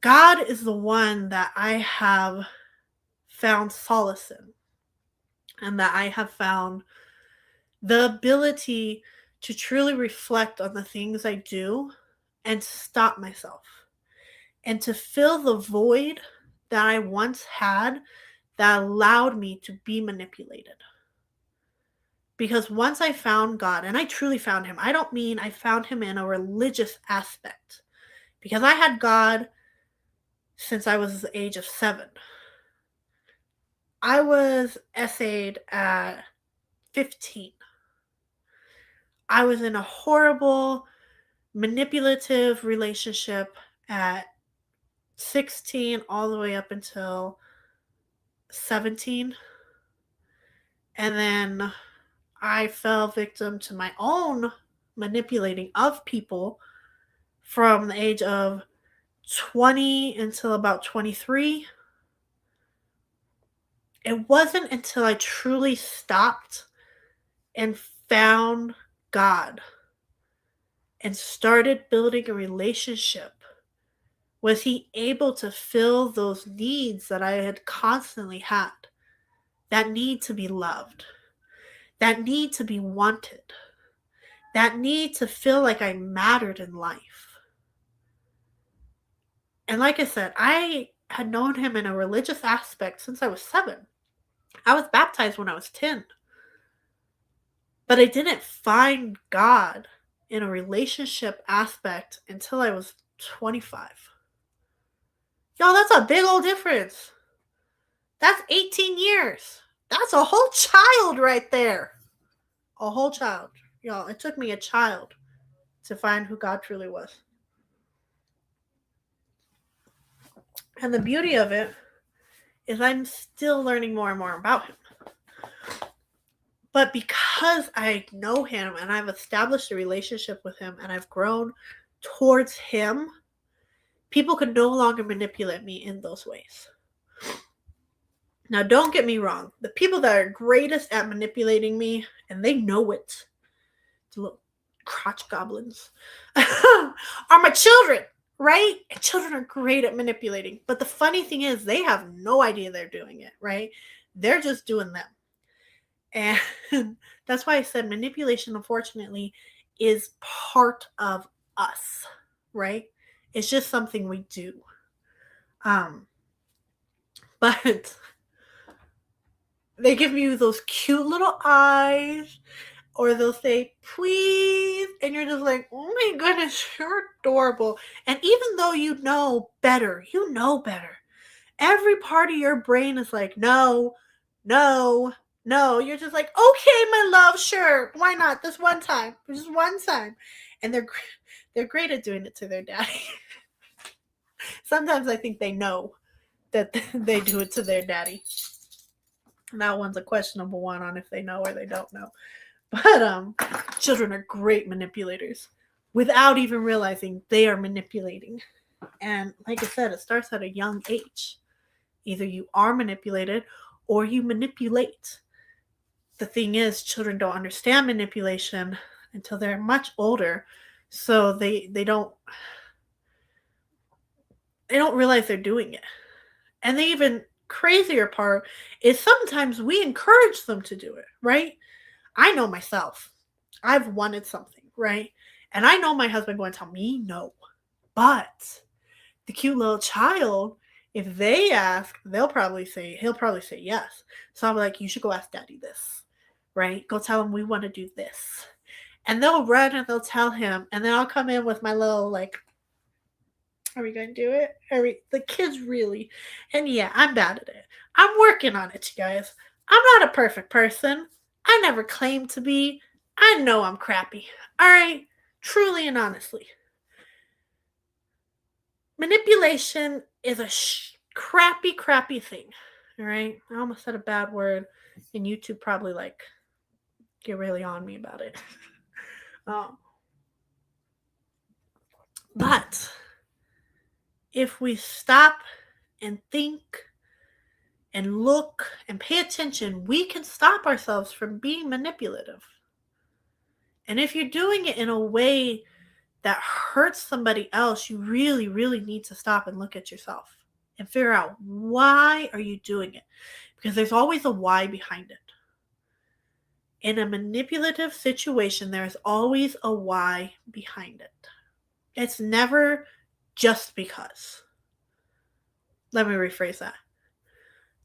God is the one that I have found solace in, and that I have found the ability to truly reflect on the things I do and stop myself, and to fill the void that I once had that allowed me to be manipulated. Because once I found God, and I truly found Him, I don't mean I found Him in a religious aspect, because I had God since I was the age of 7. I was essayed at 15. I was in a horrible, manipulative relationship at 16 all the way up until 17. And then I fell victim to my own manipulating of people from the age of 20 until about 23. It wasn't until I truly stopped and found God and started building a relationship was He able to fill those needs that I had constantly had. That need to be loved. That need to be wanted. That need to feel like I mattered in life. And like I said, I had known Him in a religious aspect since I was 7. I was baptized when I was 10. But I didn't find God in a relationship aspect until I was 25. Y'all, that's a big old difference. That's 18 years. That's a whole child right there. A whole child. Y'all, it took me a child to find who God truly was. And the beauty of it is I'm still learning more and more about Him. But because I know Him and I've established a relationship with Him and I've grown towards Him, people can no longer manipulate me in those ways. Now, don't get me wrong. The people that are greatest at manipulating me, and they know it, the little crotch goblins, are my children, right? And children are great at manipulating. But the funny thing is, they have no idea they're doing it, right? They're just doing them. And that's why I said manipulation, unfortunately, is part of us, right? It's just something we do. But they give you those cute little eyes, or they'll say, please, and you're just like, oh my goodness, you're adorable. And even though you know better, every part of your brain is like, no, no, no. You're just like, okay, my love, sure, why not? This one time, just one time. And they're great at doing it to their daddy. Sometimes I think they know that they do it to their daddy. That one's a questionable one on if they know or they don't know. But children are great manipulators without even realizing they are manipulating. And like I said, it starts at a young age. Either you are manipulated or you manipulate. The thing is, children don't understand manipulation until they're much older. So they don't realize they're doing it. And the even crazier part is sometimes we encourage them to do it, right? I know myself. I've wanted something, right? And I know my husband going to tell me no. But the cute little child, if they ask, he'll probably say yes. So I'm like, you should go ask daddy this, right? Go tell him we want to do this. And they'll run and they'll tell him. And then I'll come in with my little, like, are we going to do it? The kids really? And yeah, I'm bad at it. I'm working on it, you guys. I'm not a perfect person. I never claimed to be. I know I'm crappy. All right? Truly and honestly. Manipulation is a crappy thing. All right? I almost said a bad word, and YouTube probably, like, get really on me about it. But if we stop and think and look and pay attention, we can stop ourselves from being manipulative. And if you're doing it in a way that hurts somebody else, you really, really need to stop and look at yourself and figure out, why are you doing it? Because there's always a why behind it. In a manipulative situation, there's always a why behind it. It's never just because. Let me rephrase that.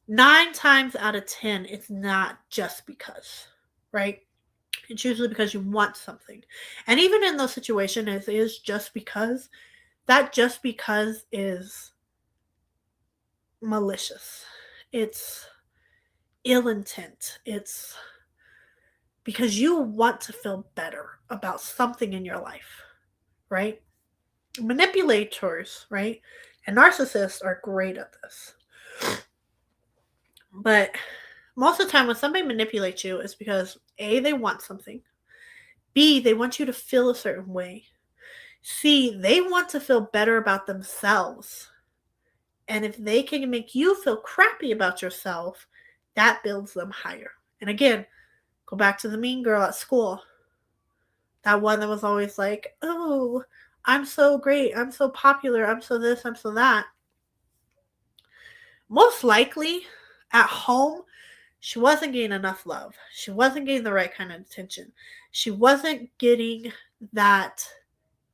9 times out of 10, it's not just because, right? It's usually because you want something. And even in those situations, it is just because. That just because is malicious. It's ill intent. It's because you want to feel better about something in your life, right? Manipulators, right? And narcissists are great at this. But most of the time when somebody manipulates you, it's because A, they want something. B, they want you to feel a certain way. C, they want to feel better about themselves. And if they can make you feel crappy about yourself, that builds them higher. And again, go back to the mean girl at school. That one that was always like, oh, I'm so great. I'm so popular. I'm so this. I'm so that. Most likely, at home, she wasn't getting enough love. She wasn't getting the right kind of attention. She wasn't getting that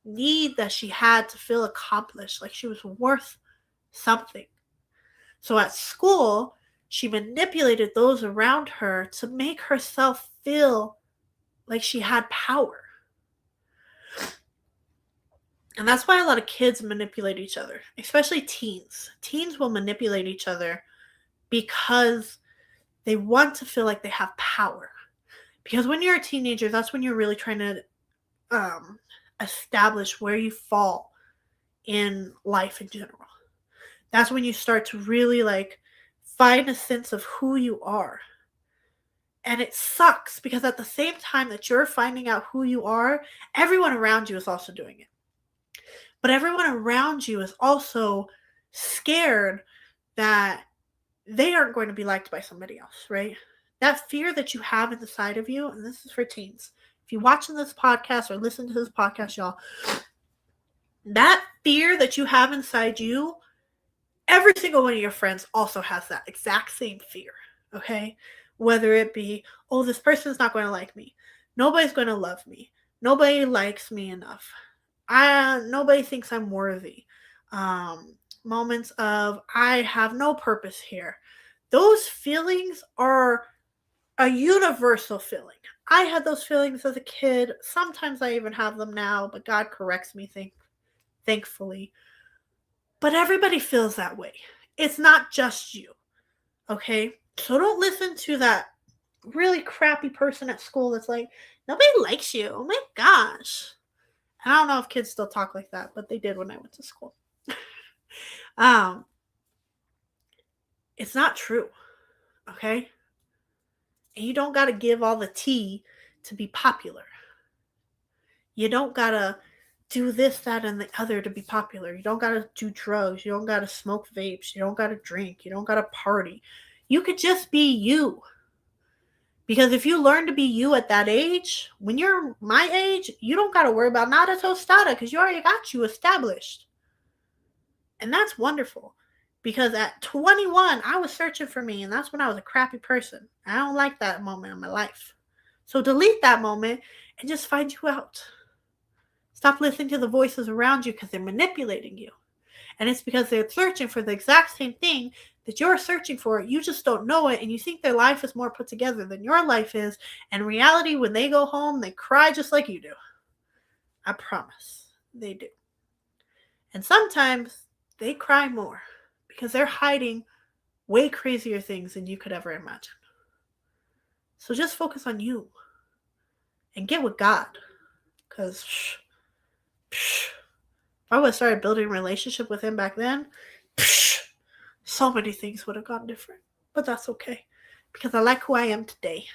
need that she had to feel accomplished, like she was worth something. So at school, she manipulated those around her to make herself feel like she had power. And that's why a lot of kids manipulate each other, especially teens. Teens will manipulate each other because they want to feel like they have power. Because when you're a teenager, that's when you're really trying to establish where you fall in life in general. That's when you start to really find a sense of who you are. And it sucks because at the same time that you're finding out who you are, everyone around you is also doing it. But everyone around you is also scared that they aren't going to be liked by somebody else, right? That fear that you have inside of you, and this is for teens. If you're watching this podcast or listen to this podcast, y'all, that fear that you have inside you, every single one of your friends also has that exact same fear, okay? Whether it be, oh, this person's not going to like me. Nobody's going to love me. Nobody likes me enough. Nobody thinks I'm worthy. Moments of, I have no purpose here. Those feelings are a universal feeling. I had those feelings as a kid. Sometimes I even have them now, but God corrects me, thankfully. But everybody feels that way. It's not just you, okay? So don't listen to that really crappy person at school that's like, nobody likes you. Oh my gosh. I don't know if kids still talk like that, but they did when I went to school. It's not true, okay? And you don't got to give all the tea to be popular. You don't got to do this, that, and the other to be popular. You don't got to do drugs. You don't got to smoke vapes. You don't got to drink. You don't got to party. You could just be you. Because if you learn to be you at that age, when you're my age, you don't got to worry about nada tostada because you already got you established. And that's wonderful. Because at 21, I was searching for me, and that's when I was a crappy person. I don't like that moment in my life. So delete that moment and just find you out. Stop listening to the voices around you because they're manipulating you. And it's because they're searching for the exact same thing that you're searching for. You just don't know it, and you think their life is more put together than your life is. And in reality, when they go home, they cry just like you do. I promise. They do. And sometimes they cry more because they're hiding way crazier things than you could ever imagine. So just focus on you and get with God. Because if I would have started building a relationship with him back then, so many things would have gone different. But that's okay. Because I like who I am today.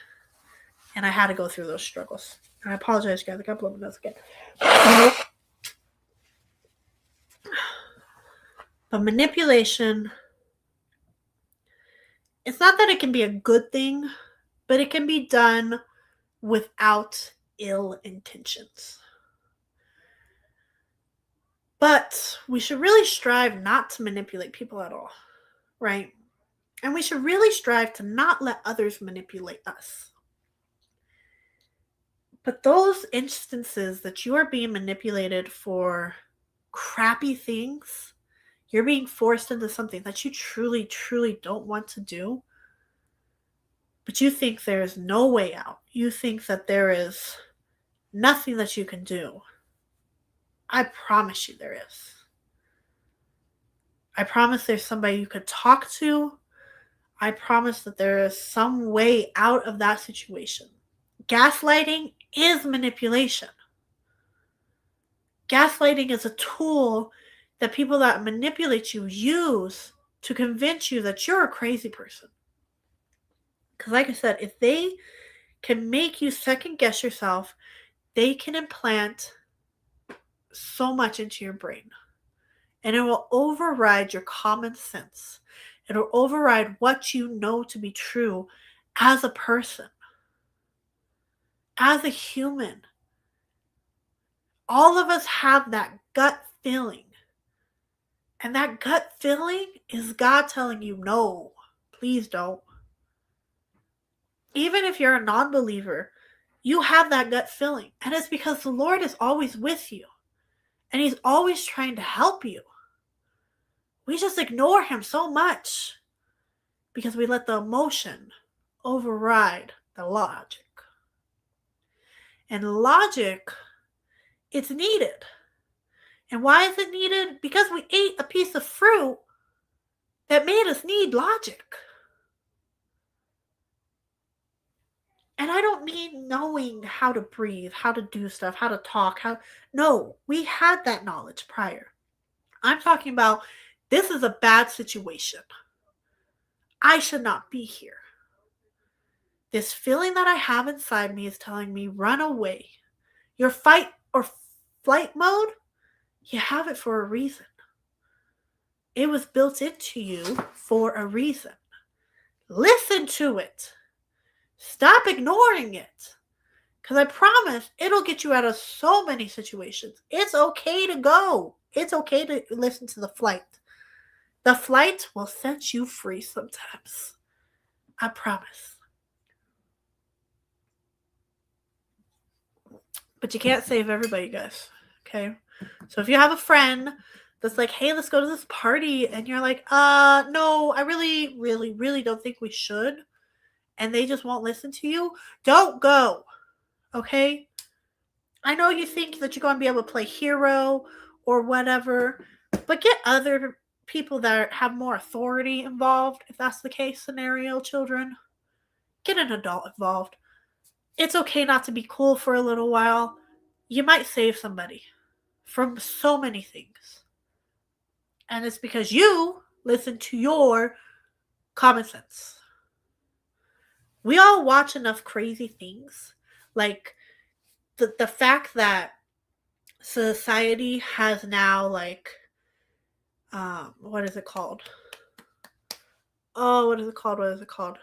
And I had to go through those struggles. And I apologize, guys. I got blown nose again. But manipulation, it's not that it can be a good thing, but it can be done without ill intentions. But we should really strive not to manipulate people at all, right? And we should really strive to not let others manipulate us. But those instances that you are being manipulated for crappy things, you're being forced into something that you truly, truly don't want to do, but you think there is no way out. You think that there is nothing that you can do. I promise you there is. I promise there's somebody you could talk to. I promise that there is some way out of that situation. Gaslighting is manipulation. Gaslighting is a tool that people that manipulate you use to convince you that you're a crazy person. Because like I said, if they can make you second guess yourself, they can implant so much into your brain. And it will override your common sense. It will override what you know to be true as a person, as a human. All of us have that gut feeling. And that gut feeling is God telling you, no, please don't. Even if you're a non-believer, you have that gut feeling. And it's because the Lord is always with you. And he's always trying to help you. We just ignore him so much because we let the emotion override the logic. And logic, it's needed. And why is it needed? Because we ate a piece of fruit that made us need logic. And I don't mean knowing how to breathe, how to do stuff, how to talk, no, we had that knowledge prior. I'm talking about this is a bad situation. I should not be here. This feeling that I have inside me is telling me, run away. Your fight or flight mode, you have it for a reason. It was built into you for a reason. Listen to it. Stop ignoring it. Because I promise it'll get you out of so many situations. It's okay to go. It's okay to listen to the flight. The flight will set you free sometimes. I promise. But you can't save everybody, guys. Okay? So if you have a friend that's like, hey, let's go to this party, and you're like, no, I really, really, really don't think we should, and they just won't listen to you, don't go. Okay? I know you think that you're going to be able to play hero or whatever, but get other people that have more authority involved, if that's the case scenario, children. Get an adult involved. It's okay not to be cool for a little while. You might save somebody from so many things. And it's because you listen to your common sense. We all watch enough crazy things. Like the fact that society has now what is it called? What is it called?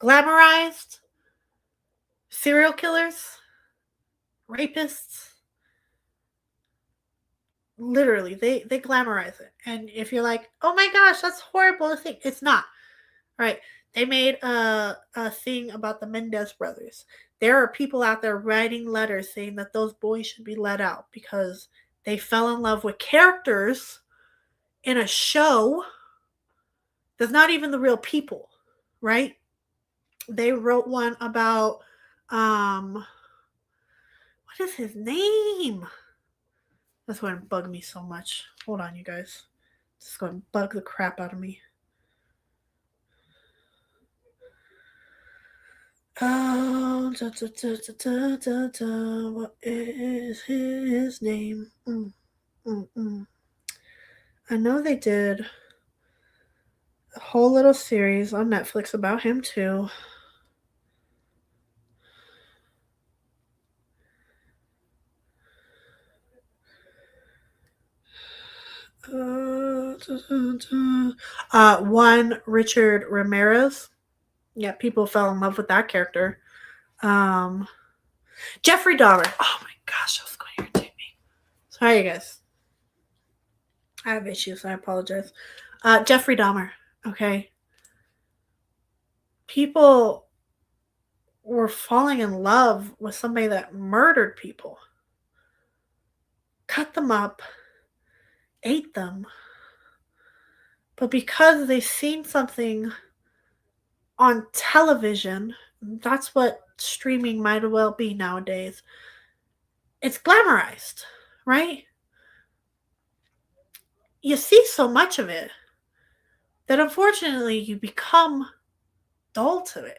Glamorized serial killers, rapists. Literally, they glamorize it. And if you're like, oh my gosh, that's horrible to think, it's not. Right? They made a thing about the Mendez brothers. There are people out there writing letters saying that those boys should be let out because they fell in love with characters in a show that's not even the real people, right? They wrote one about what is his name? That's going to bug me so much. Hold on, you guys. This is going to bug the crap out of me. Oh, what is his name? I know they did a whole little series on Netflix about him too. One Richard Ramirez. Yeah, people fell in love with that character. Jeffrey Dahmer. Oh my gosh, that was going to irritate me. Sorry, you guys. I have issues. I apologize. Jeffrey Dahmer. Okay. People were falling in love with somebody that murdered people, cut them up, ate them. But because they seen something on television, that's what streaming might well be nowadays. It's glamorized, right? You see so much of it that unfortunately you become dull to it.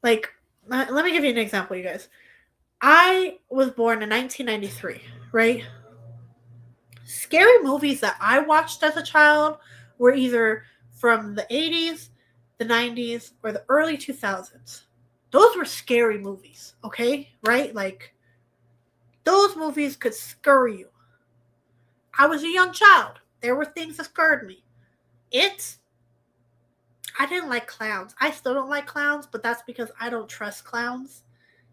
Like, let me give you an example, you guys. I was born in 1993, right? Scary movies that I watched as a child were either from the 80s, the 90s, or the early 2000s. Those were scary movies, okay? Right? Like, those movies could scare you. I was a young child. There were things that scared me. I didn't like clowns. I still don't like clowns, but that's because I don't trust clowns.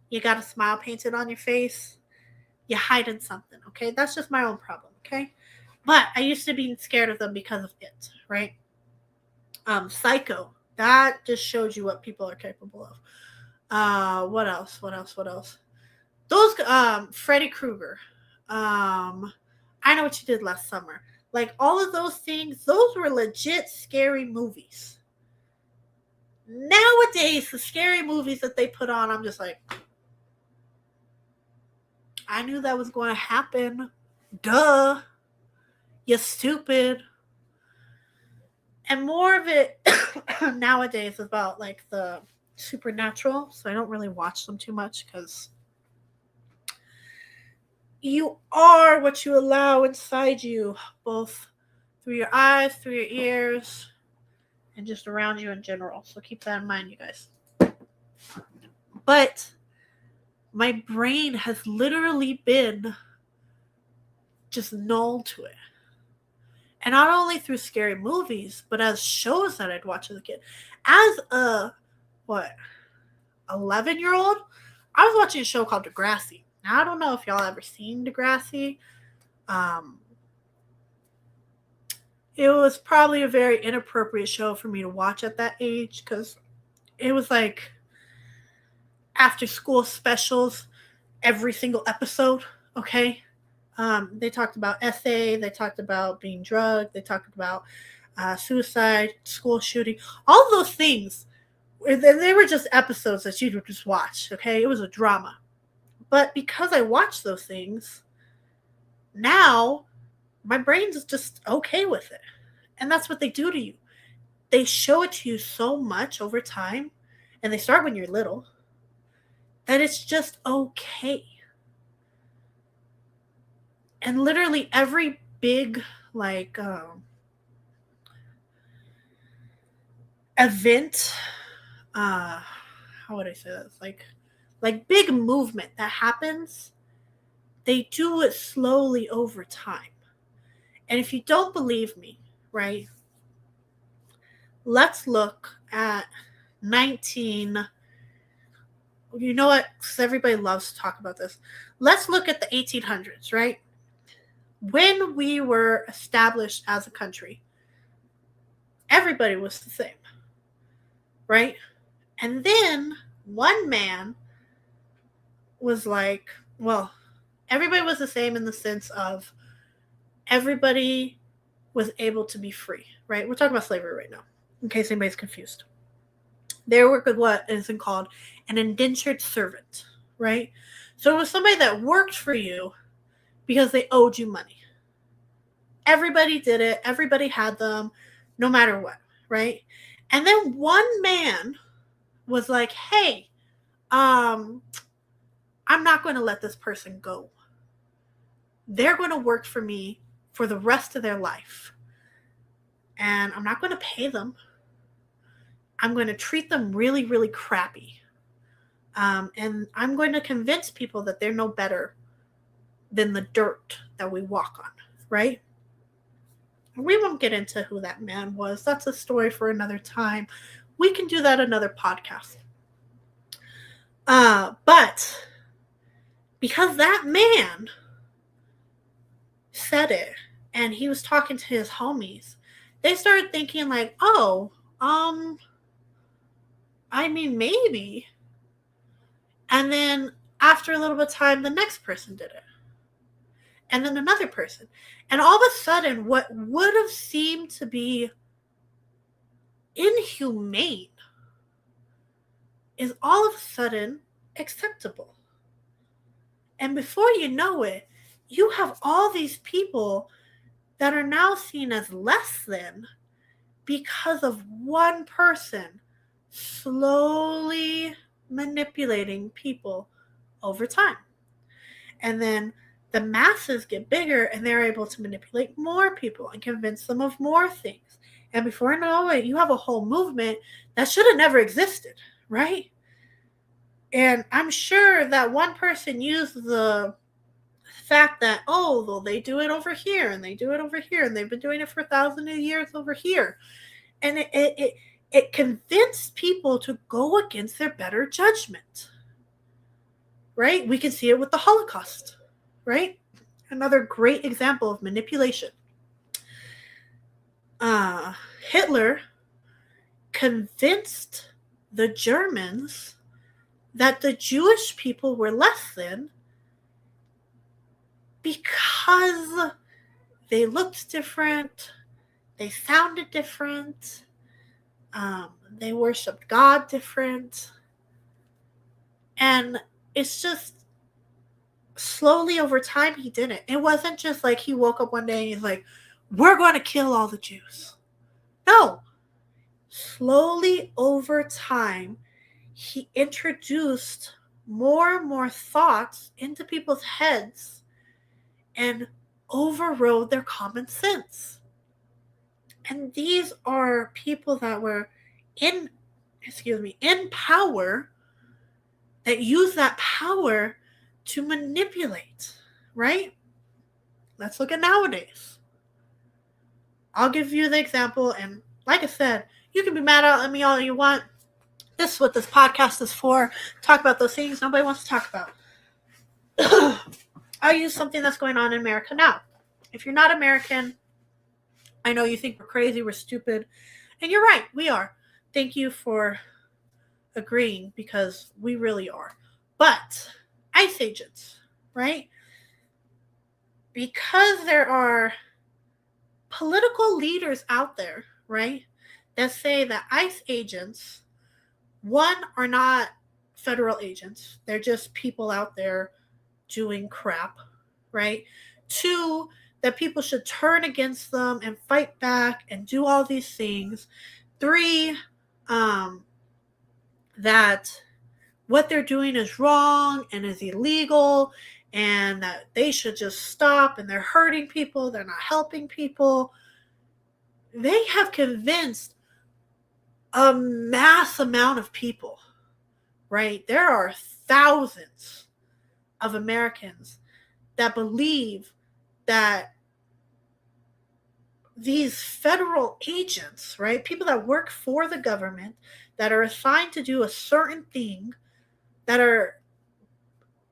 You got a smile painted on your face. You're hiding something, okay? That's just my own problem, okay? But I used to be scared of them because of it, right? Psycho. That just shows you what people are capable of. What else? Those Freddy Krueger. I Know What You Did Last Summer. Like all of those things, those were legit scary movies. Nowadays, the scary movies that they put on, I'm just like, I knew that was going to happen. Duh. You stupid. And more of it nowadays is about like the supernatural, so I don't really watch them too much because you are what you allow inside you, both through your eyes, through your ears, and just around you in general. So keep that in mind, you guys. But my brain has literally been just null to it. And not only through scary movies, but as shows that I'd watch as a kid. As a, 11-year-old, I was watching a show called Degrassi. Now, I don't know if y'all ever seen Degrassi. It was probably a very inappropriate show for me to watch at that age because it was like after school specials every single episode, okay? They talked about essay, they talked about being drugged, they talked about suicide, school shooting, all of those things. They were just episodes that you would just watch, okay? It was a drama. But because I watched those things, now my brain's just okay with it. And that's what they do to you. They show it to you so much over time, and they start when you're little, that it's just okay. And literally every big, like, event, how would I say this? Like big movement that happens, they do it slowly over time. And if you don't believe me, right, let's look at 19. You know what? Because everybody loves to talk about this. Let's look at the 1800s, right? When we were established as a country, everybody was the same, right? And then one man was like, well, everybody was the same in the sense of everybody was able to be free, right? We're talking about slavery right now, in case anybody's confused. They were what is called an indentured servant, right? So it was somebody that worked for you because they owed you money. Everybody did it. Everybody had them, no matter what, right? And then one man was like, hey, I'm not going to let this person go. They're going to work for me for the rest of their life. And I'm not going to pay them. I'm going to treat them really, really crappy. And I'm going to convince people that they're no better than the dirt that we walk on, right? We won't get into who that man was. That's a story for another time. We can do that another podcast. But because that man said it and he was talking to his homies, they started thinking like, oh, I mean, maybe. And then after a little bit of time, the next person did it. And then another person. And all of a sudden, what would have seemed to be inhumane is all of a sudden acceptable. And before you know it, you have all these people that are now seen as less than because of one person slowly manipulating people over time. And then the masses get bigger and they're able to manipulate more people and convince them of more things. And before you know it, you have a whole movement that should have never existed, right? And I'm sure that one person used the fact that, oh, well, they do it over here and they do it over here and they've been doing it for thousands of years over here. And it convinced people to go against their better judgment, right? We can see it with the Holocaust, right? Another great example of manipulation. Hitler convinced the Germans that the Jewish people were less than because they looked different, they sounded different, they worshipped God different. And it's just slowly over time he did it. It wasn't just like he woke up one day and he's like, we're going to kill all the Jews. No. Slowly over time, he introduced more and more thoughts into people's heads and overrode their common sense. And these are people that were in power, that use that power to manipulate, right? Let's look at nowadays. I'll give you the example, and like I said, you can be mad at me all you want. This is what this podcast is for. Talk about those things nobody wants to talk about. I'll use something that's going on in America now. If you're not American, I know you think we're crazy, we're stupid, and you're right, we are. Thank you for agreeing, because we really are. But ICE agents, right? Because there are political leaders out there, right, that say that ICE agents, one, are not federal agents. They're just people out there doing crap, right? Two, that people should turn against them and fight back and do all these things. Three, that what they're doing is wrong and is illegal and that they should just stop and they're hurting people, they're not helping people. They have convinced a mass amount of people, right? There are thousands of Americans that believe that these federal agents, right, people that work for the government, that are assigned to do a certain thing, that are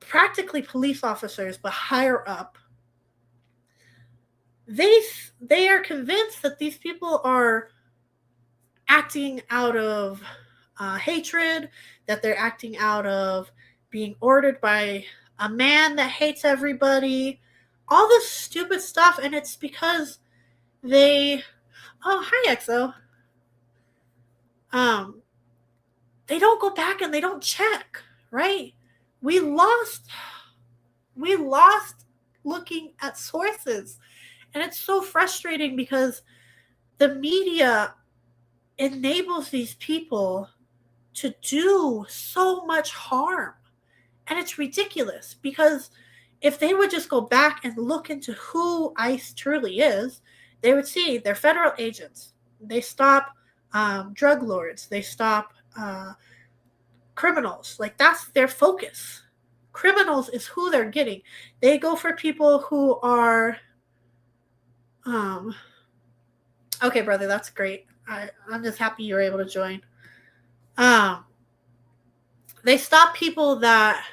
practically police officers but higher up, they are convinced that these people are acting out of hatred, that they're acting out of being ordered by a man that hates everybody, all this stupid stuff, and it's because they, oh, hi, EXO, they don't go back and they don't check, right? We lost looking at sources, and it's so frustrating because the media enables these people to do so much harm. And it's ridiculous because if they would just go back and look into who ICE truly is, they would see they're federal agents. They stop drug lords. They stop criminals. Like, that's their focus. Criminals is who they're getting. They go for people who are okay, brother, that's great. I'm just happy you were able to join. They stop people that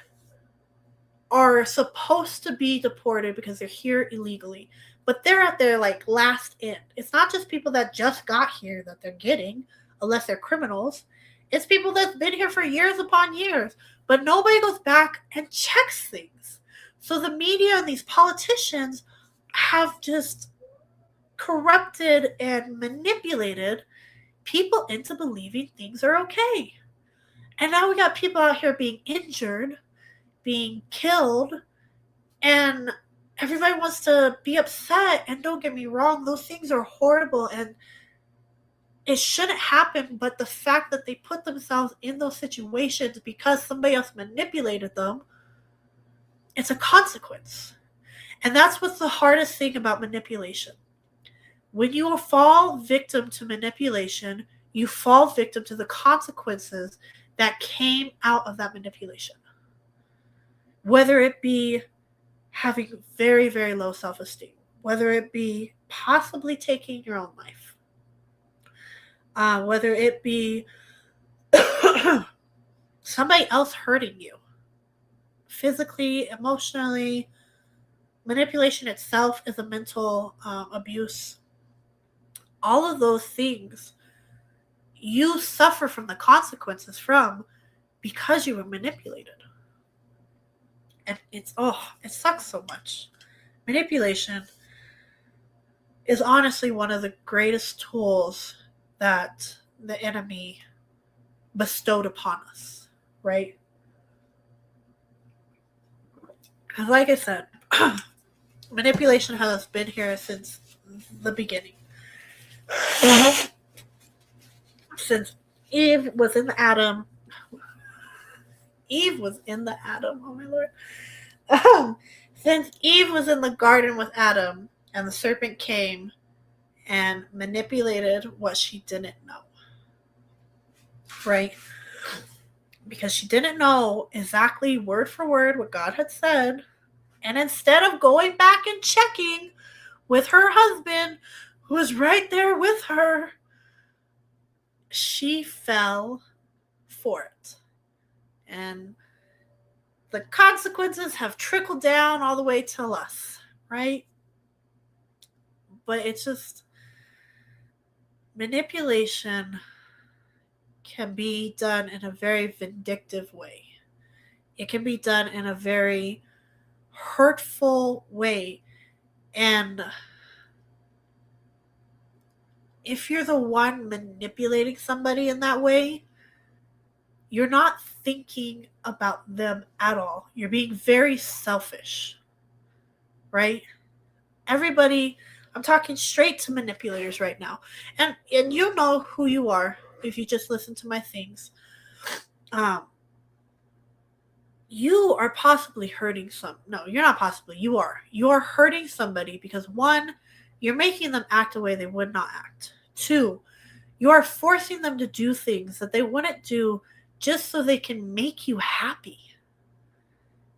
are supposed to be deported because they're here illegally, but they're at their like last end. It's not just people that just got here that they're getting, unless they're criminals. It's people that's been here for years upon years, but nobody goes back and checks things. So the media and these politicians have just corrupted and manipulated people into believing things are okay. And now we got people out here being injured, being killed, and everybody wants to be upset. And don't get me wrong, those things are horrible and it shouldn't happen, but the fact that they put themselves in those situations because somebody else manipulated them, it's a consequence. And that's what's the hardest thing about manipulation. When you fall victim to manipulation, you fall victim to the consequences that came out of that manipulation. Whether it be having very, very low self-esteem, whether it be possibly taking your own life, whether it be somebody else hurting you, physically, emotionally. Manipulation itself is a mental abuse. All of those things you suffer from the consequences from because you were manipulated. And it sucks so much. Manipulation is honestly one of the greatest tools that the enemy bestowed upon us, right? Because like I said, manipulation has been here since the beginning. Since Eve was in the Adam. Oh my Lord. Since Eve was in the garden with Adam and the serpent came and manipulated what she didn't know. Right? Because she didn't know exactly word for word what God had said. And instead of going back and checking with her husband, who was right there with her, she fell for it. And the consequences have trickled down all the way to us, right? But it's just, manipulation can be done in a very vindictive way. It can be done in a very hurtful way. And if you're the one manipulating somebody in that way, you're not thinking about them at all. You're being very selfish, right? Everybody, I'm talking straight to manipulators right now. And you know who you are if you just listen to my things. You are possibly hurting no, you're not possibly, you are. You are hurting somebody because 1, you're making them act a way they would not act. 2, you are forcing them to do things that they wouldn't do just so they can make you happy.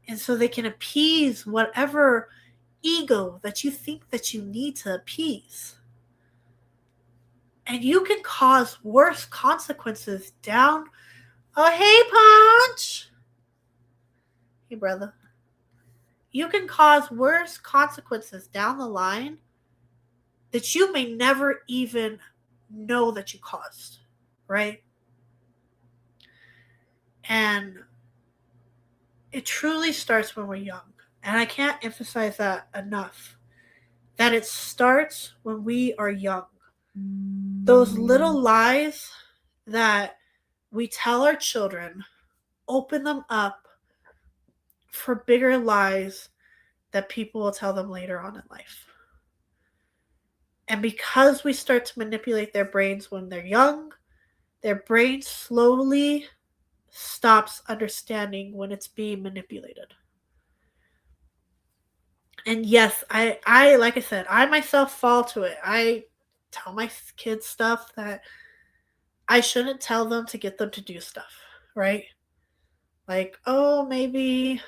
And so they can appease whatever ego that you think that you need to appease. And you can cause worse consequences down. Oh, hey, Punch. Hey, brother. You can cause worse consequences down the line that you may never even know that you caused, right? And It truly starts when we're young. And I can't emphasize that enough. That it starts when we are young. Those little lies that we tell our children open them up for bigger lies that people will tell them later on in life. And because we start to manipulate their brains when they're young, their brain slowly stops understanding when it's being manipulated. And yes, I like I said, I myself fall to it. I tell my kids stuff that I shouldn't tell them to get them to do stuff, right? Like, oh, maybe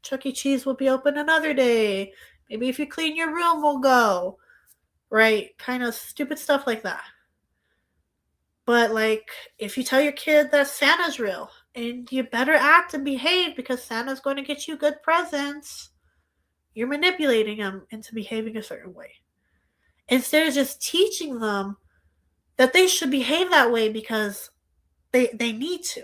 Chuck E. Cheese will be open another day. Maybe if you clean your room, we'll go. Right? Kind of stupid stuff like that. But, like, if you tell your kid that Santa's real and you better act and behave because Santa's going to get you good presents, you're manipulating them into behaving a certain way. Instead of just teaching them that they should behave that way because they need to.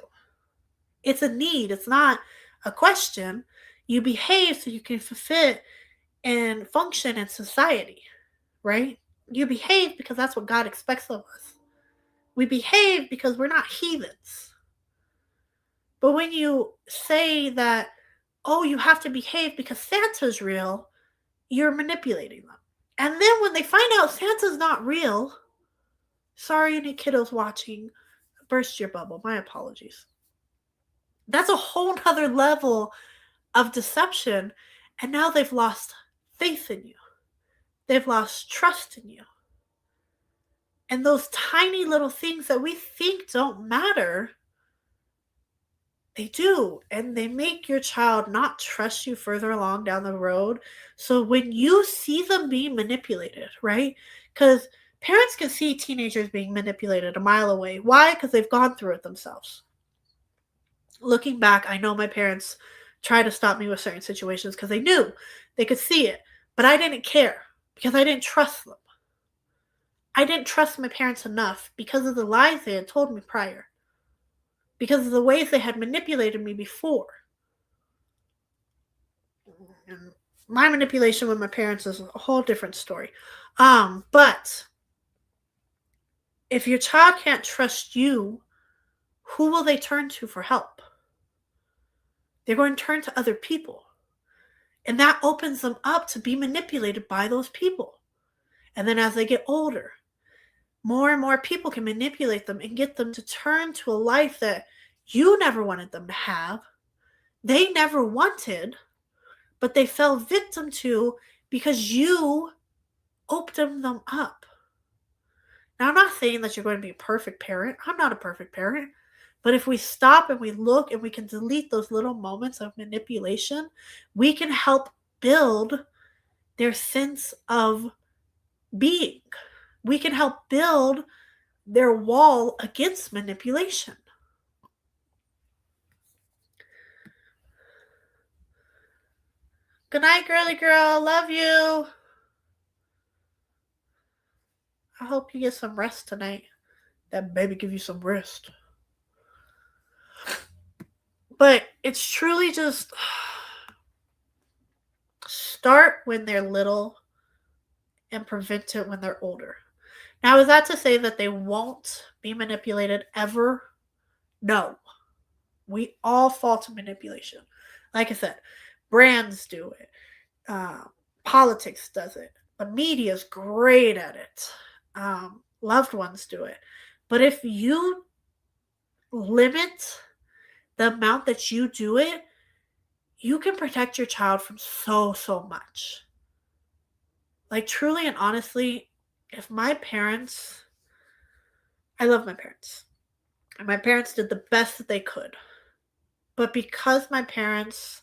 It's a need, it's not a question. You behave so you can fit and function in society, right? You behave because that's what God expects of us. We behave because we're not heathens. But when you say that, oh, you have to behave because Santa's real, you're manipulating them. And then when they find out Santa's not real, sorry, any kiddos watching, burst your bubble. My apologies. That's a whole nother level of deception. And now they've lost faith in you, they've lost trust in you. And those tiny little things that we think don't matter, they do. And they make your child not trust you further along down the road. So when you see them being manipulated, right? Because parents can see teenagers being manipulated a mile away. Why? Because they've gone through it themselves. Looking back, I know my parents tried to stop me with certain situations because they knew they could see it. But I didn't care because I didn't trust them. I didn't trust my parents enough because of the lies they had told me prior, because of the ways they had manipulated me before. And my manipulation with my parents is a whole different story. But if your child can't trust you, who will they turn to for help? They're going to turn to other people. And that opens them up to be manipulated by those people. And then as they get older, more and more people can manipulate them and get them to turn to a life that you never wanted them to have, they never wanted, but they fell victim to because you opened them up. Now, I'm not saying that you're going to be a perfect parent. I'm not a perfect parent. But if we stop and we look and we can delete those little moments of manipulation, we can help build their sense of being. We can help build their wall against manipulation. Good night, girly girl. Love you. I hope you get some rest tonight. That baby give you some rest. But it's truly just start when they're little and prevent it when they're older. Now, is that to say that they won't be manipulated ever? No. We all fall to manipulation. Like I said, brands do it. Politics does it. The media is great at it. Loved ones do it. But if you limit the amount that you do it, you can protect your child from so much. Like, truly and honestly, if my parents, I love my parents, and my parents did the best that they could. But because my parents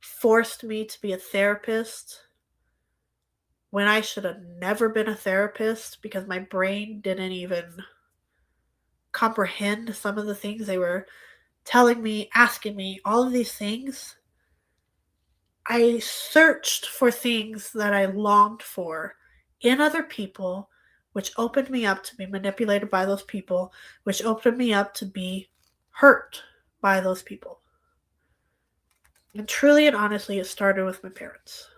forced me to be a therapist when I should have never been a therapist because my brain didn't even comprehend some of the things they were telling me, asking me, all of these things, I searched for things that I longed for in other people, which opened me up to be manipulated by those people, which opened me up to be hurt by those people. And truly and honestly, it started with my parents.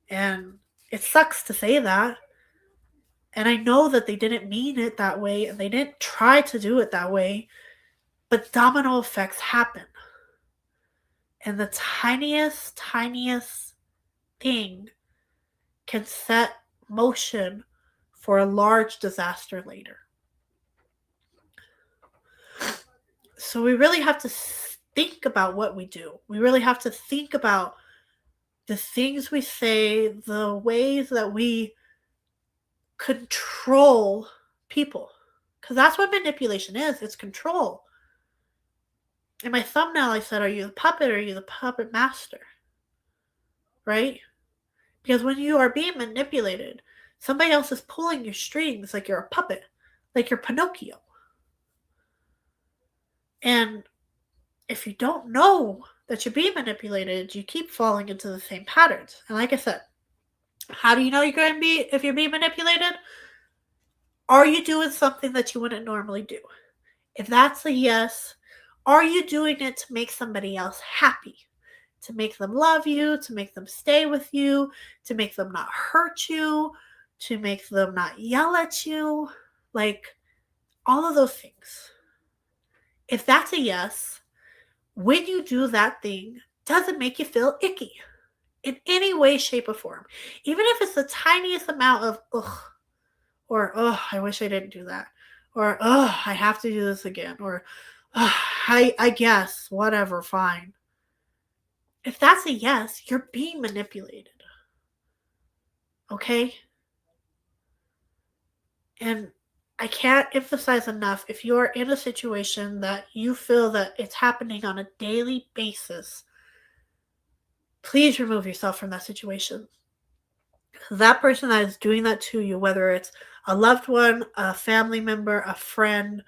And it sucks to say that. And I know that they didn't mean it that way and they didn't try to do it that way, but domino effects happen. And the tiniest thing can set motion for a large disaster later. So we really have to think about what we do. We really have to think about the things we say, the ways that we control people. Because that's what manipulation is, it's control. In my thumbnail, I said, are you the puppet or are you the puppet master? Right? Because when you are being manipulated, somebody else is pulling your strings like you're a puppet, like you're Pinocchio. And if you don't know that you're being manipulated, you keep falling into the same patterns. And like I said, how do you know you're going to be if you're being manipulated? Are you doing something that you wouldn't normally do? If that's a yes, are you doing it to make somebody else happy? To make them love you, to make them stay with you, to make them not hurt you, to make them not yell at you, like all of those things. If that's a yes, when you do that thing, does it make you feel icky in any way, shape, or form? Even if it's the tiniest amount of ugh, or ugh, I wish I didn't do that, or ugh, I have to do this again, or ugh, I guess, whatever, fine. If that's a yes, you're being manipulated. Okay? And I can't emphasize enough, if you're in a situation that you feel that it's happening on a daily basis, please remove yourself from that situation. That person that is doing that to you, whether it's a loved one, a family member, a friend,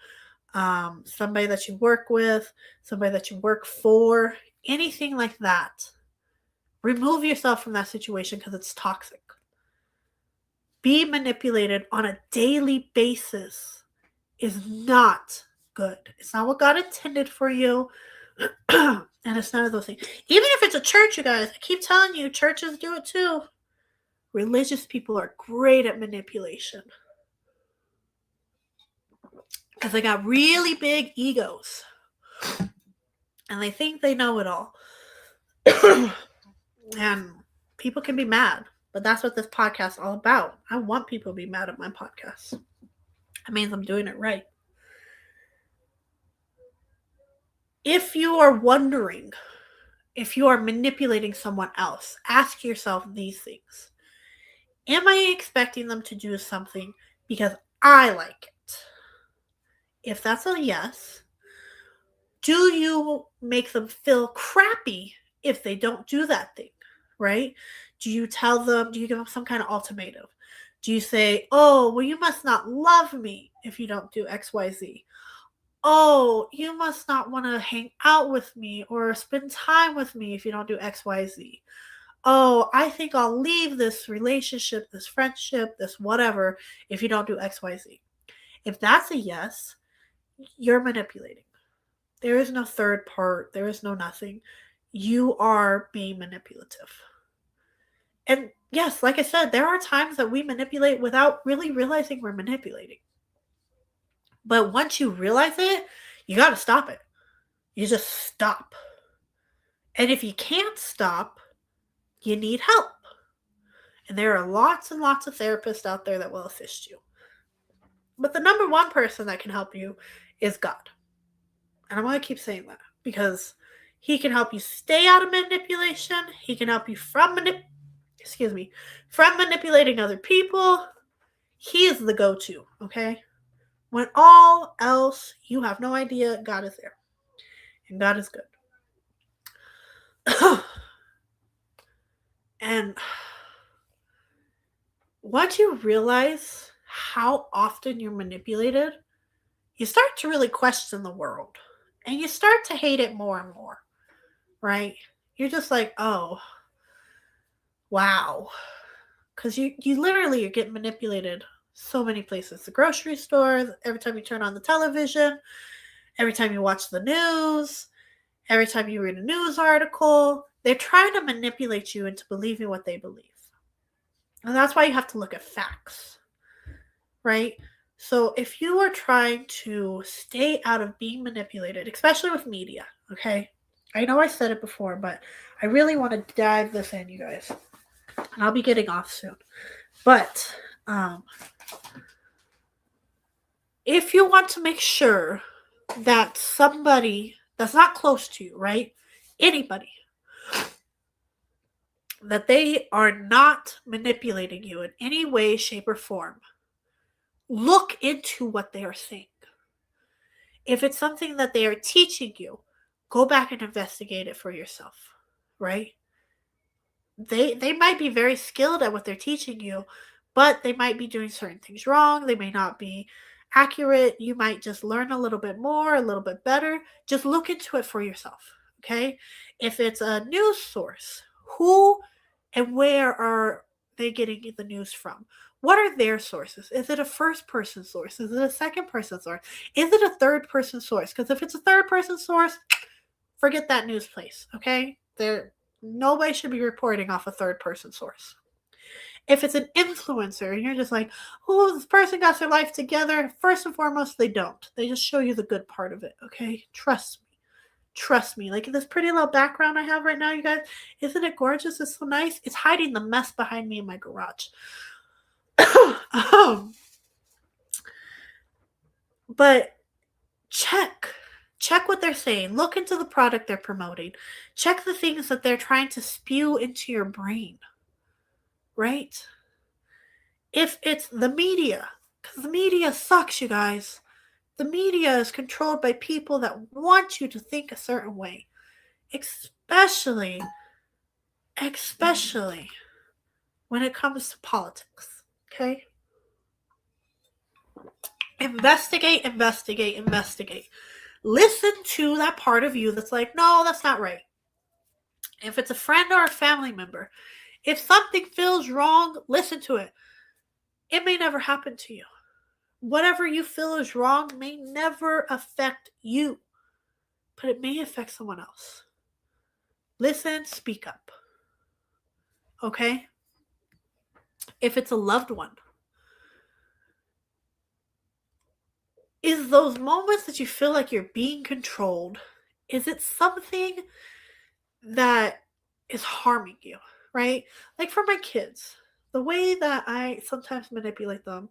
somebody that you work with, somebody that you work for, anything like that, remove yourself from that situation because it's toxic. Be manipulated on a daily basis is not good. It's not what God intended for you. And it's none of those things. Even if it's a church, you guys, I keep telling you, churches do it too. Religious people are great at manipulation because they got really big egos and they think they know it all. And people can be mad, but that's what this podcast is all about. I want people to be mad at my podcast. It means I'm doing it right. If you are wondering if you are manipulating someone else, ask yourself these things. Am I expecting them to do something because I like it? If that's a yes, do you make them feel crappy if they don't do that thing, right? Do you tell them, do you give them some kind of ultimatum? Do you say, oh, well, you must not love me if you don't do XYZ? Oh, you must not want to hang out with me or spend time with me if you don't do XYZ. Oh, I think I'll leave this relationship, this friendship, this whatever, if you don't do XYZ. If that's a yes, you're manipulating. There is no third part. There is no nothing. You are being manipulative. And yes, like I said, there are times that we manipulate without really realizing we're manipulating. But once you realize it, you got to stop it. You just stop. And if you can't stop, you need help. And there are lots and lots of therapists out there that will assist you. But the number one person that can help you is God. And I'm going to keep saying that because he can help you stay out of manipulation. He can help you from manipulating other people. He is the go-to, okay? When all else, you have no idea, God is there. And God is good. And once you realize how often you're manipulated, you start to really question the world. And you start to hate it more and more, right? You're just like, oh, wow. Because you literally are getting manipulated so many places. The grocery store, every time you turn on the television, every time you watch the news, Every time you read a news article, they're trying to manipulate you into believing what they believe. And that's why you have to look at facts, right? So if you are trying to stay out of being manipulated, especially with media, okay? I know I said it before, but I really want to dive this in, you guys. And I'll be getting off soon. But if you want to make sure that somebody that's not close to you, right? Anybody, that they are not manipulating you in any way, shape, or form, look into what they are saying. If it's something that they are teaching you, go back and investigate it for yourself, right? They might be very skilled at what they're teaching you, but they might be doing certain things wrong. They may not be accurate. You might just learn a little bit more, a little bit better. Just look into it for yourself, okay? If it's a news source, who and where are they getting the news from? What are their sources? Is it a first person source? Is it a second person source? Is it a third person source? Because if it's a third person source, forget that news place, okay? Nobody should be reporting off a third person source. If it's an influencer and you're just like, oh, this person got their life together, first and foremost, they don't. They just show you the good part of it, okay? Trust me. Trust me. Like this pretty little background I have right now, you guys, isn't it gorgeous? It's so nice. It's hiding the mess behind me in my garage. But check what they're saying. Look into the product they're promoting. Check the things that they're trying to spew into your brain, right? If it's the media, because the media sucks, you guys. The media is controlled by people that want you to think a certain way, especially when it comes to politics, okay? Investigate. Listen to that part of you that's like, no, that's not right. If it's a friend or a family member, if something feels wrong, listen to it. It may never happen to you. Whatever you feel is wrong may never affect you, but it may affect someone else. Listen, speak up. Okay? If it's a loved one, is those moments that you feel like you're being controlled, is it something that is harming you, right? Like for my kids, the way that I sometimes manipulate them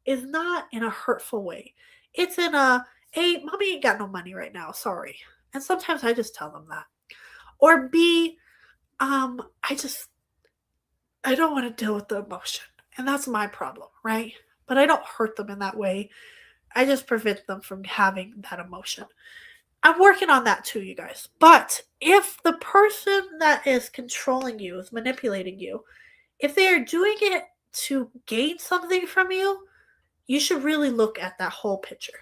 is not in a hurtful way. It's in a, hey, mommy ain't got no money right now, sorry. And sometimes I just tell them that. Or B, I don't want to deal with the emotion. And that's my problem, right? But I don't hurt them in that way. I just prevent them from having that emotion. I'm working on that too, you guys. But if the person that is controlling you, is manipulating you, if they are doing it to gain something from you, you should really look at that whole picture.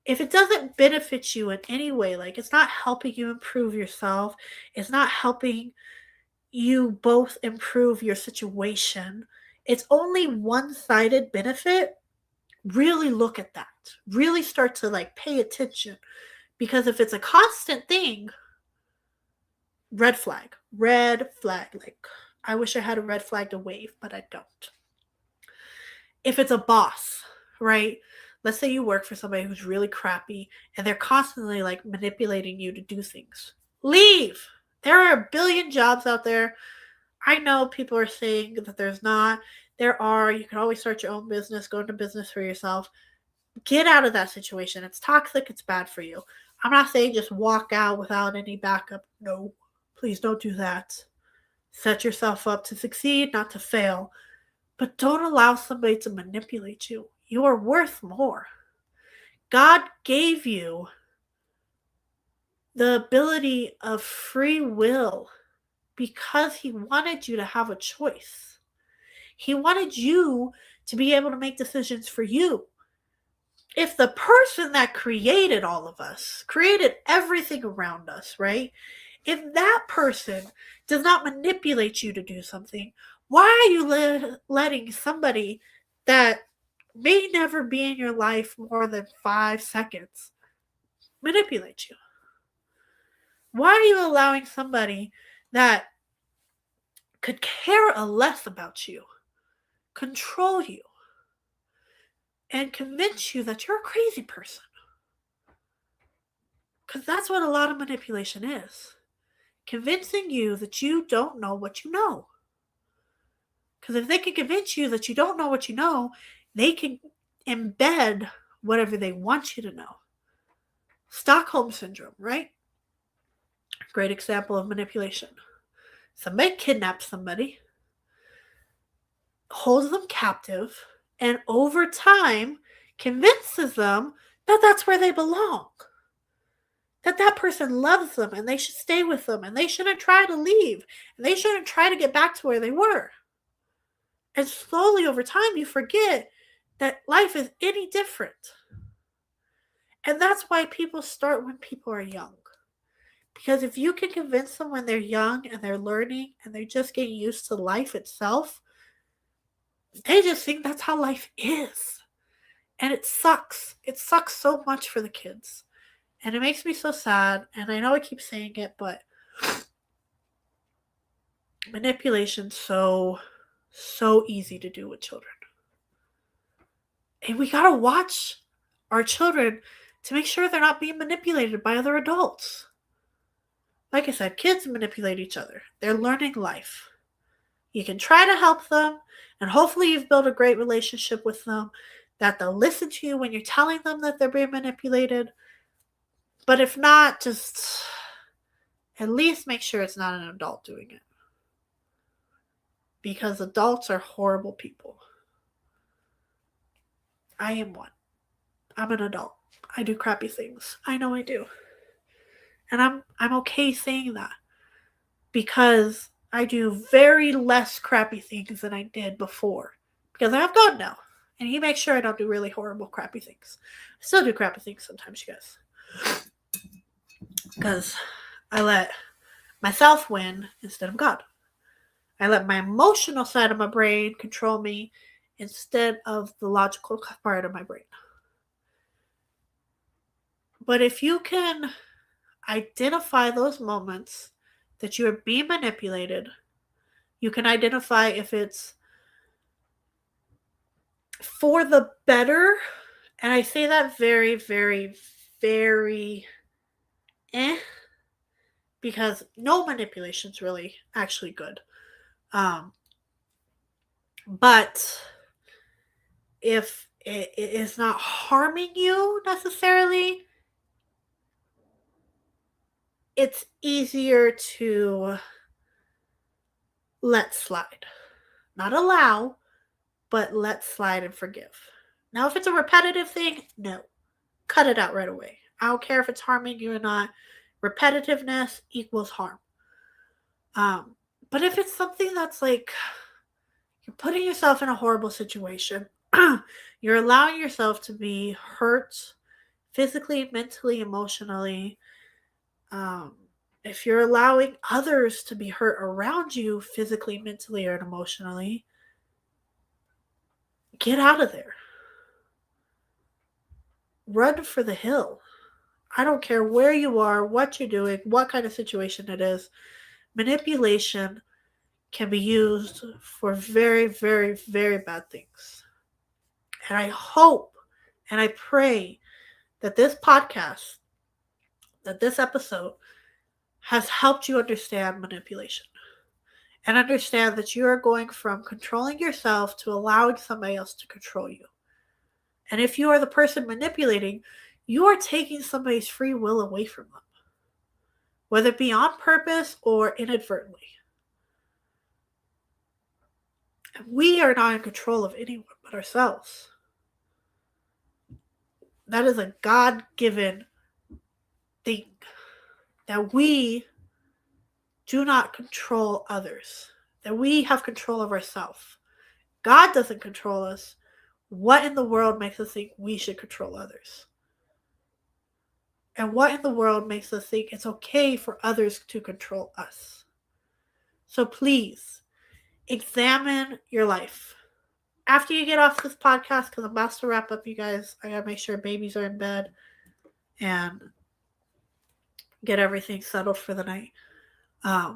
If it doesn't benefit you in any way, like it's not helping you improve yourself, it's not helping you both improve your situation, it's only one-sided benefit, really look at that. Really start to like pay attention. Because if it's a constant thing, red flag. Like, I wish I had a red flag to wave, but I don't. If it's a boss, right? Let's say you work for somebody who's really crappy and they're constantly like manipulating you to do things. Leave. There are a billion jobs out there. I know people are saying that there's not. There are. You can always start your own business, go into business for yourself. Get out of that situation. It's toxic. It's bad for you. I'm not saying just walk out without any backup. No, please don't do that. Set yourself up to succeed, not to fail. But don't allow somebody to manipulate you. You are worth more. God gave you the ability of free will because He wanted you to have a choice. He wanted you to be able to make decisions for you. If the person that created all of us, created everything around us, right? If that person does not manipulate you to do something, why are you letting somebody that may never be in your life more than 5 seconds manipulate you? Why are you allowing somebody that could care less about you control you and convince you that you're a crazy person? Because that's what a lot of manipulation is. Convincing you that you don't know what you know. Because if they can convince you that you don't know what you know, they can embed whatever they want you to know. Stockholm Syndrome, right? Great example of manipulation. Somebody kidnaps somebody, holds them captive, and over time convinces them that that's where they belong. That person loves them and they should stay with them and they shouldn't try to leave and they shouldn't try to get back to where they were. And slowly over time you forget that life is any different. And that's why people start when people are young. Because if you can convince them when they're young and they're learning and they're just getting used to life itself, they just think that's how life is. And it sucks. It sucks so much for the kids. And it makes me so sad. And I know I keep saying it, but manipulation's so easy to do with children. And we gotta watch our children to make sure they're not being manipulated by other adults. Like I said, kids manipulate each other. They're learning life. You can try to help them, and hopefully you've built a great relationship with them, that they'll listen to you when you're telling them that they're being manipulated. But if not, just at least make sure it's not an adult doing it. Because adults are horrible people. I am one. I'm an adult. I do crappy things. I know I do. And I'm okay saying that. Because I do very less crappy things than I did before. Because I have God now. And He makes sure I don't do really horrible, crappy things. I still do crappy things sometimes, you guys. Because I let myself win instead of God. I let my emotional side of my brain control me instead of the logical part of my brain. But if you can identify those moments that you are being manipulated, you can identify if it's for the better. And I say that very, very, very because no manipulation is really actually good. But if it is not harming you necessarily, it's easier to let slide. Not allow, but let slide and forgive. Now, if it's a repetitive thing, no. Cut it out right away. I don't care if it's harming you or not. Repetitiveness equals harm. But if it's something that's like you're putting yourself in a horrible situation, you're allowing yourself to be hurt physically, mentally, emotionally. If you're allowing others to be hurt around you physically, mentally, or emotionally, get out of there. Run for the hill. I don't care where you are, what you're doing, what kind of situation it is. Manipulation can be used for very, very, very bad things. And I hope and I pray that this podcast, that this episode has helped you understand manipulation and understand that you are going from controlling yourself to allowing somebody else to control you. And if you are the person manipulating, you are taking somebody's free will away from them, whether it be on purpose or inadvertently. And we are not in control of anyone but ourselves. That is a God-given thing, that we do not control others, that we have control of ourselves. God doesn't control us. What in the world makes us think we should control others? And what in the world makes us think it's okay for others to control us? So please, examine your life. After you get off this podcast, because I'm about to wrap up, you guys, I gotta make sure babies are in bed. And get everything settled for the night. I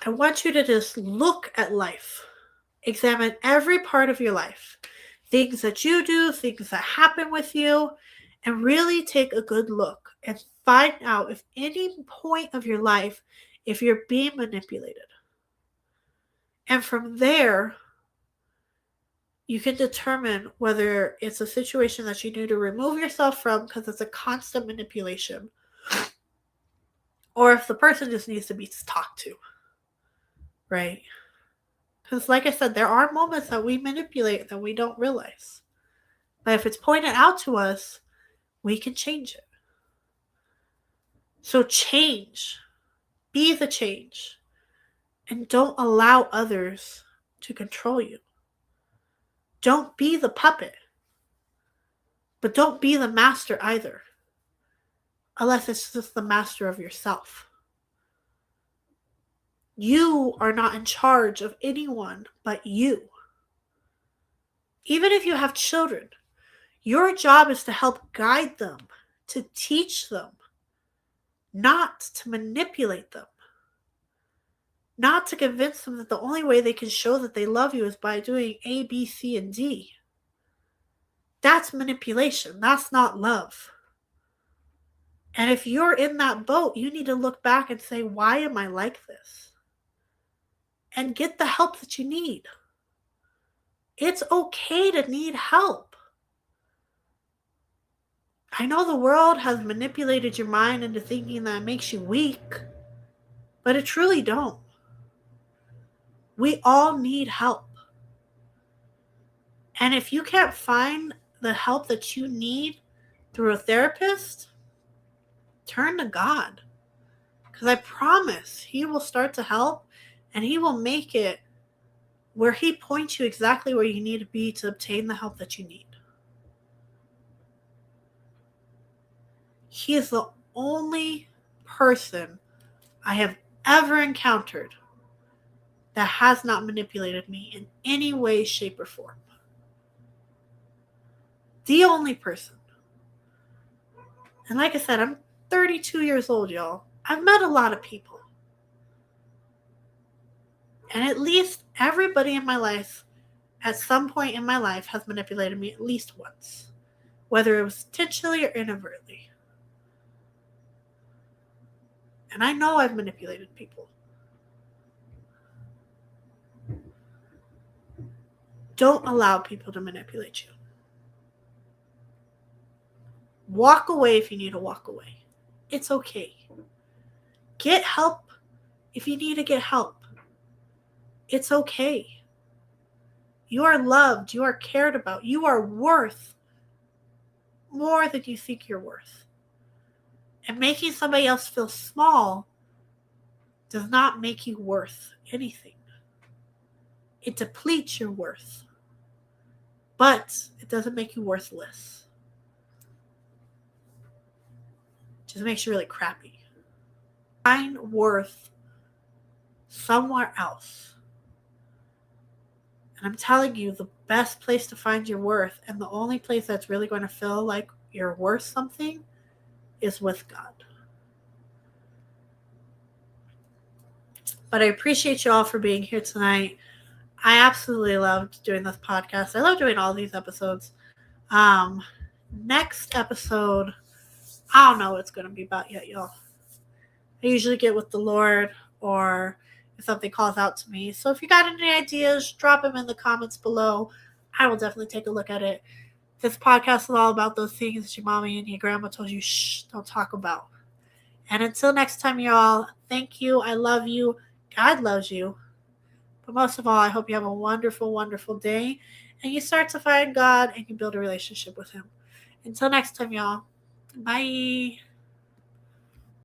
want you to just look at life. Examine every part of your life. Things that you do, things that happen with you, and really take a good look and find out if any point of your life, if you're being manipulated. And from there, you can determine whether it's a situation that you need to remove yourself from because it's a constant manipulation, or if the person just needs to be talked to, right? Because like I said, there are moments that we manipulate that we don't realize. But if it's pointed out to us, we can change it. So change. Be the change. And don't allow others to control you. Don't be the puppet. But don't be the master either. Unless it's just the master of yourself. You are not in charge of anyone but you. Even if you have children, your job is to help guide them, to teach them, not to manipulate them. Not to convince them that the only way they can show that they love you is by doing A, B, C, and D. That's manipulation. That's not love. And if you're in that boat, you need to look back and say, why am I like this? And get the help that you need. It's okay to need help. I know the world has manipulated your mind into thinking that it makes you weak, but it truly don't. We all need help. And if you can't find the help that you need through a therapist, turn to God. Because I promise He will start to help, and He will make it where He points you exactly where you need to be to obtain the help that you need. He is the only person I have ever encountered that has not manipulated me in any way, shape, or form. The only person. And like I said, I'm 32 years old, y'all. I've met a lot of people. And at least everybody in my life, at some point in my life, has manipulated me at least once. Whether it was intentionally or inadvertently. And I know I've manipulated people. Don't allow people to manipulate you. Walk away if you need to walk away. It's okay. Get help if you need to get help. It's okay. You are loved. You are cared about. You are worth more than you think you're worth. And making somebody else feel small does not make you worth anything. It depletes your worth. But it doesn't make you worthless. It just makes you really crappy. Find worth somewhere else. And I'm telling you, the best place to find your worth, and the only place that's really going to feel like you're worth something, is with God. But I appreciate you all for being here tonight. I absolutely loved doing this podcast. I love doing all these episodes. Next episode, I don't know what it's going to be about yet, y'all. I usually get with the Lord, or if something calls out to me. So if you got any ideas, drop them in the comments below. I will definitely take a look at it. This podcast is all about those things that your mommy and your grandma told you, shh, don't talk about. And until next time, y'all, thank you. I love you. God loves you. But most of all, I hope you have a wonderful, wonderful day, and you start to find God and you build a relationship with Him. Until next time, y'all. Bye.